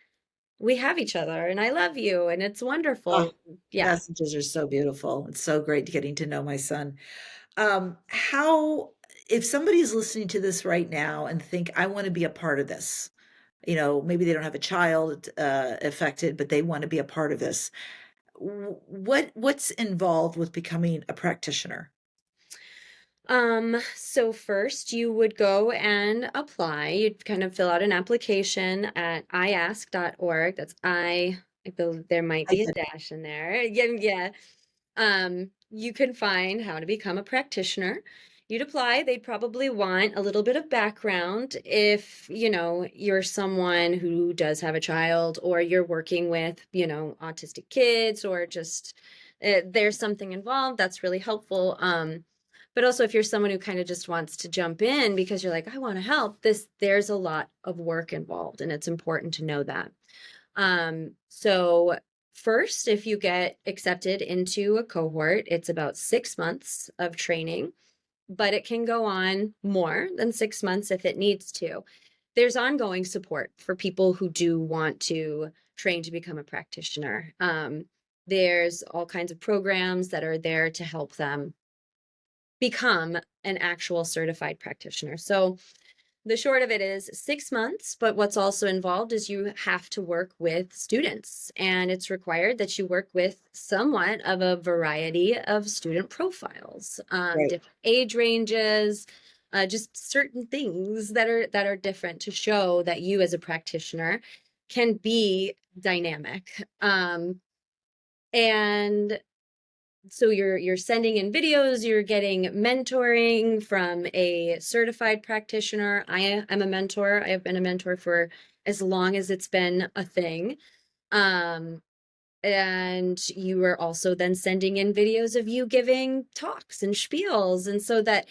we have each other and I love you and it's Oh, wonderful. Yeah. messages are so beautiful. It's so great getting to know my son. How, if somebody's listening to this right now and think, I want to be a part of this, maybe they don't have a child affected, but they want to be a part of this. What's involved with becoming a practitioner? So first you would go and apply. You'd kind of fill out an application at iask.org. I feel there might I be a said, dash in there. Yeah, yeah. You can find how to become a practitioner. You'd apply. They'd probably want a little bit of background if, you're someone who does have a child or you're working with, autistic kids or just there's something involved that's really helpful. But also if you're someone who kind of just wants to jump in because you're like, I want to help, there's a lot of work involved and it's important to know that. So first, if you get accepted into a cohort, it's about 6 months of training, but it can go on more than 6 months if it needs to. There's ongoing support for people who do want to train to become a practitioner. There's all kinds of programs that are there to help them become an actual certified practitioner. So the short of it is 6 months, but what's also involved is you have to work with students, and it's required that you work with somewhat of a variety of student profiles, right, different age ranges, just certain things that are different to show that you as a practitioner can be dynamic. And so you're sending in videos, you're getting mentoring from a certified practitioner. I am a mentor. I have been a mentor for as long as it's been a thing. Um, and you are also then sending in videos of you giving talks and spiels. And so that,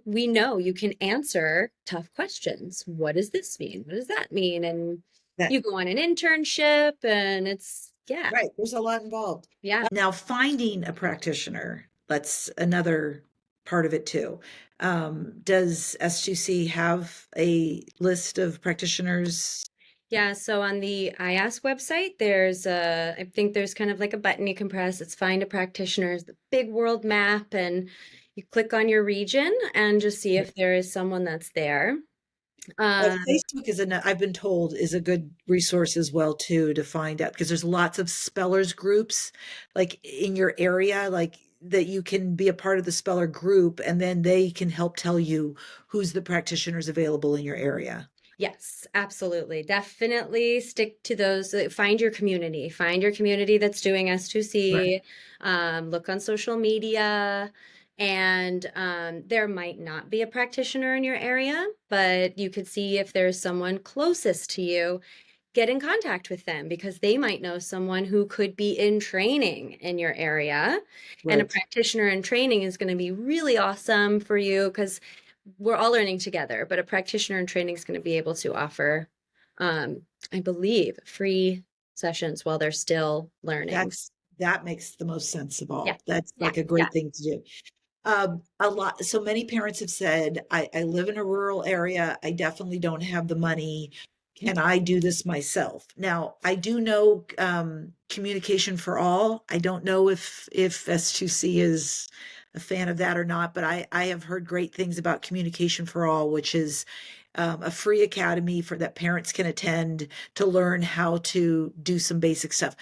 we know you can answer tough questions. What does this mean? What does that mean? And that you go on an internship and yeah, right. There's a lot involved. yeah. Now, finding a practitioner, that's another part of it too. Does S2C have a list of practitioners? Yeah, so on the IASK website, I think there's kind of like a button you can press. It's find a practitioner, it's the big world map, and you click on your region and just see if there is someone that's there. Like Um, Facebook I've been told, is a good resource as well too to find out because there's lots of spellers groups like in your area, like that you can be a part of the speller group and then they can help tell you who's the practitioners available in your area. yes, absolutely. Definitely stick to those. Find your community that's doing Right. S2C. Look on social media. And there might not be a practitioner in your area, but you could see if there's someone closest to you. Get in contact with them because they might know someone who could be in training in your area. And a Right. practitioner in training is going to be really awesome for you because we're all learning together, but a practitioner in training is going to be able to offer, um, I believe, free sessions while they're still learning. That makes the most sense of Yeah, all. That's yeah, like a yeah. great thing to do. A lot, so many parents have said, I live in a rural area. I definitely don't have the money. Can I do this myself? Now, I do know Communication for All. I don't know if S2C is a fan of that or not, but I have heard great things about Communication for All, which is a free academy for that parents can attend to learn how to do some basic stuff.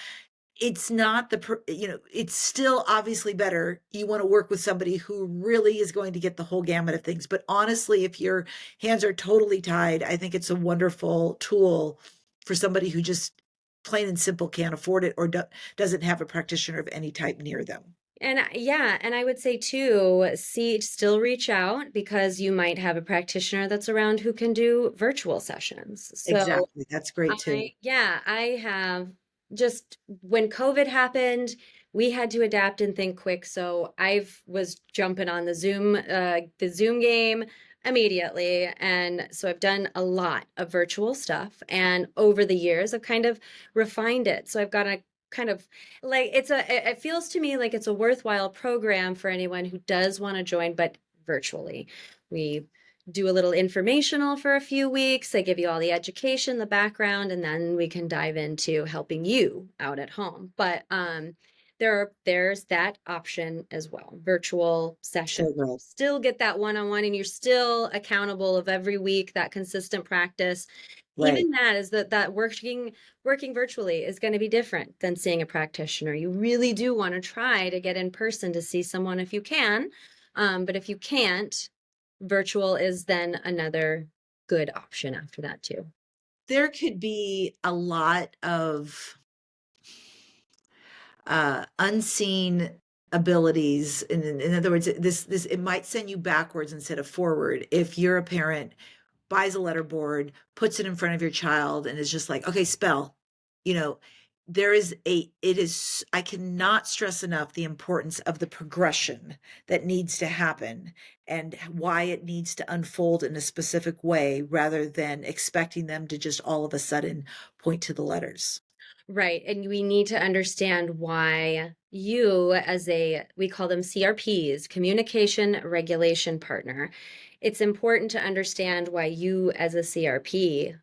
It's not it's still obviously better. You want to work with somebody who really is going to get the whole gamut of things. But honestly, if your hands are totally tied, I think it's a wonderful tool for somebody who just plain and simple can't afford it or doesn't have a practitioner of any type near them. And yeah, and I would say too, still reach out because you might have a practitioner that's around who can do virtual sessions. So Exactly. That's great too. I have just when COVID happened, we had to adapt and think quick. So was jumping on the Zoom game immediately. And so I've done a lot of virtual stuff. And over the years, I've kind of refined it. So I've got a kind of like it feels to me like it's a worthwhile program for anyone who does want to join, but virtually. We do a little informational for a few weeks. I give you all the education, the background, and then we can dive into helping you out at home. But there's that option as well. Virtual sessions. So good. Still get that one-on-one, and you're still accountable of every week, that consistent practice. Right. Even that is that working virtually is going to be different than seeing a practitioner. You really do want to try to get in person to see someone if you can. But if you can't, virtual is then another good option after that too. There could be a lot of unseen abilities. In other words, this it might send you backwards instead of forward if you're a parent buys a letter board, puts it in front of your child, and is just like, okay, spell. You know, I cannot stress enough the importance of the progression that needs to happen and why it needs to unfold in a specific way rather than expecting them to just all of a sudden point to the letters. Right. And we need to understand why you, as we call them CRPs, communication regulation partner, it's important to understand why you, as a CRP,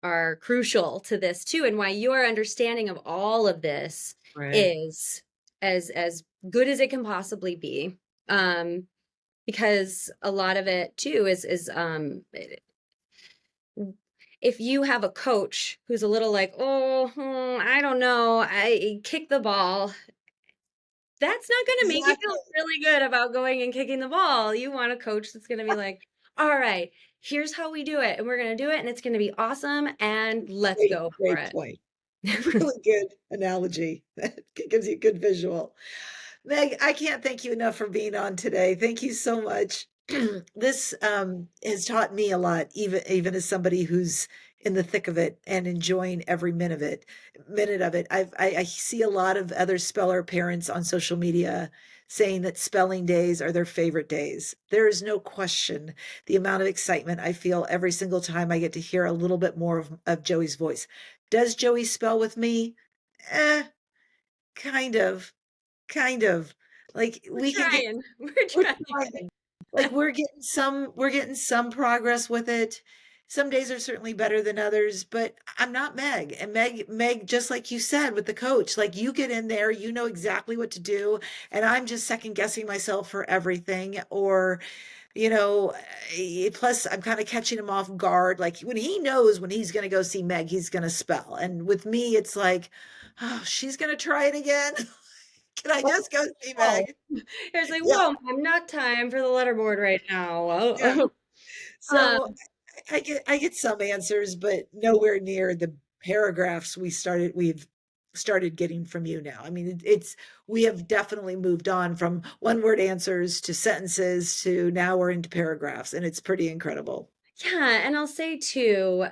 are crucial to this too, and why your understanding of all of this Right. is as good as it can possibly be. Because a lot of it too is if you have a coach who's a little like, oh, I don't know, I kick the ball, that's not going to make you feel Exactly. really good about going and kicking the ball. You want a coach that's going to be like, all right, here's how we do it, and we're going to do it, and it's going to be awesome, and let's Great, go for great it. point. Really good analogy. That gives you a good visual. Meg, I can't thank you enough for being on today. Thank you so much. This has taught me a lot, even as somebody who's in the thick of it and enjoying every minute of it. I see a lot of other speller parents on social media saying that spelling days are their favorite days. There is no question the amount of excitement I feel every single time I get to hear a little bit more of Joey's voice. Does Joey spell with me? Eh, kind of. Kind of. Like, We're we can get trying. We're we're trying. trying. Like, we're getting some progress with it. Some days are certainly better than others, but I'm not Meg. And Meg, just like you said with the coach, like, you get in there, you know exactly what to do, and I'm just second guessing myself for everything. Or, you know, plus I'm kind of catching him off guard. Like, when he knows when he's gonna go see Meg, he's gonna spell. And with me, it's like, oh, she's gonna try it again. Can I just go see Oh, Meg? it's like, Yeah, whoa, I'm not time for the letterboard right now. yeah. Um, So I get some answers, but nowhere near the paragraphs we've started getting from you now. I mean, we have definitely moved on from one word answers to sentences to now we're into paragraphs, and it's pretty incredible. Yeah, and I'll say too,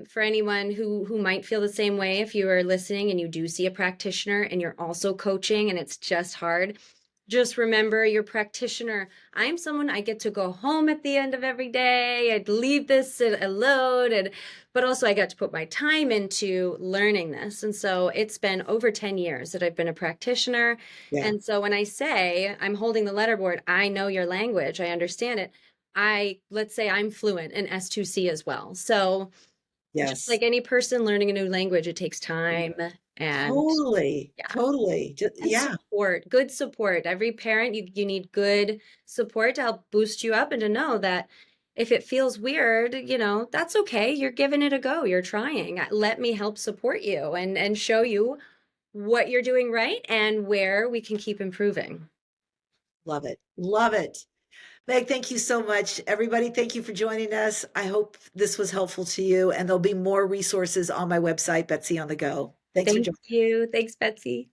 for anyone who might feel the same way, if you are listening and you do see a practitioner and you're also coaching and it's just hard, just remember your practitioner. I'm someone I get to go home at the end of every day. I'd leave this alone, but also I got to put my time into learning this. And so it's been over 10 years that I've been a practitioner. Yeah. And so when I say I'm holding the letterboard, I know your language, I understand it. Let's say I'm fluent in S2C as well. So just Yes. like any person learning a new language, it takes time and Totally. yeah, Totally. and Yeah. support, good support. Every parent, you need good support to help boost you up and to know that if it feels weird, that's okay. You're giving it a go. You're trying. Let me help support you and show you what you're doing right and where we can keep improving. Love it. Love it. Meg, thank you so much. Everybody, thank you for joining us. I hope this was helpful to you, and there'll be more resources on my website, Betsy on the Go. Thanks for Thank joining. you. Thanks, Betsy.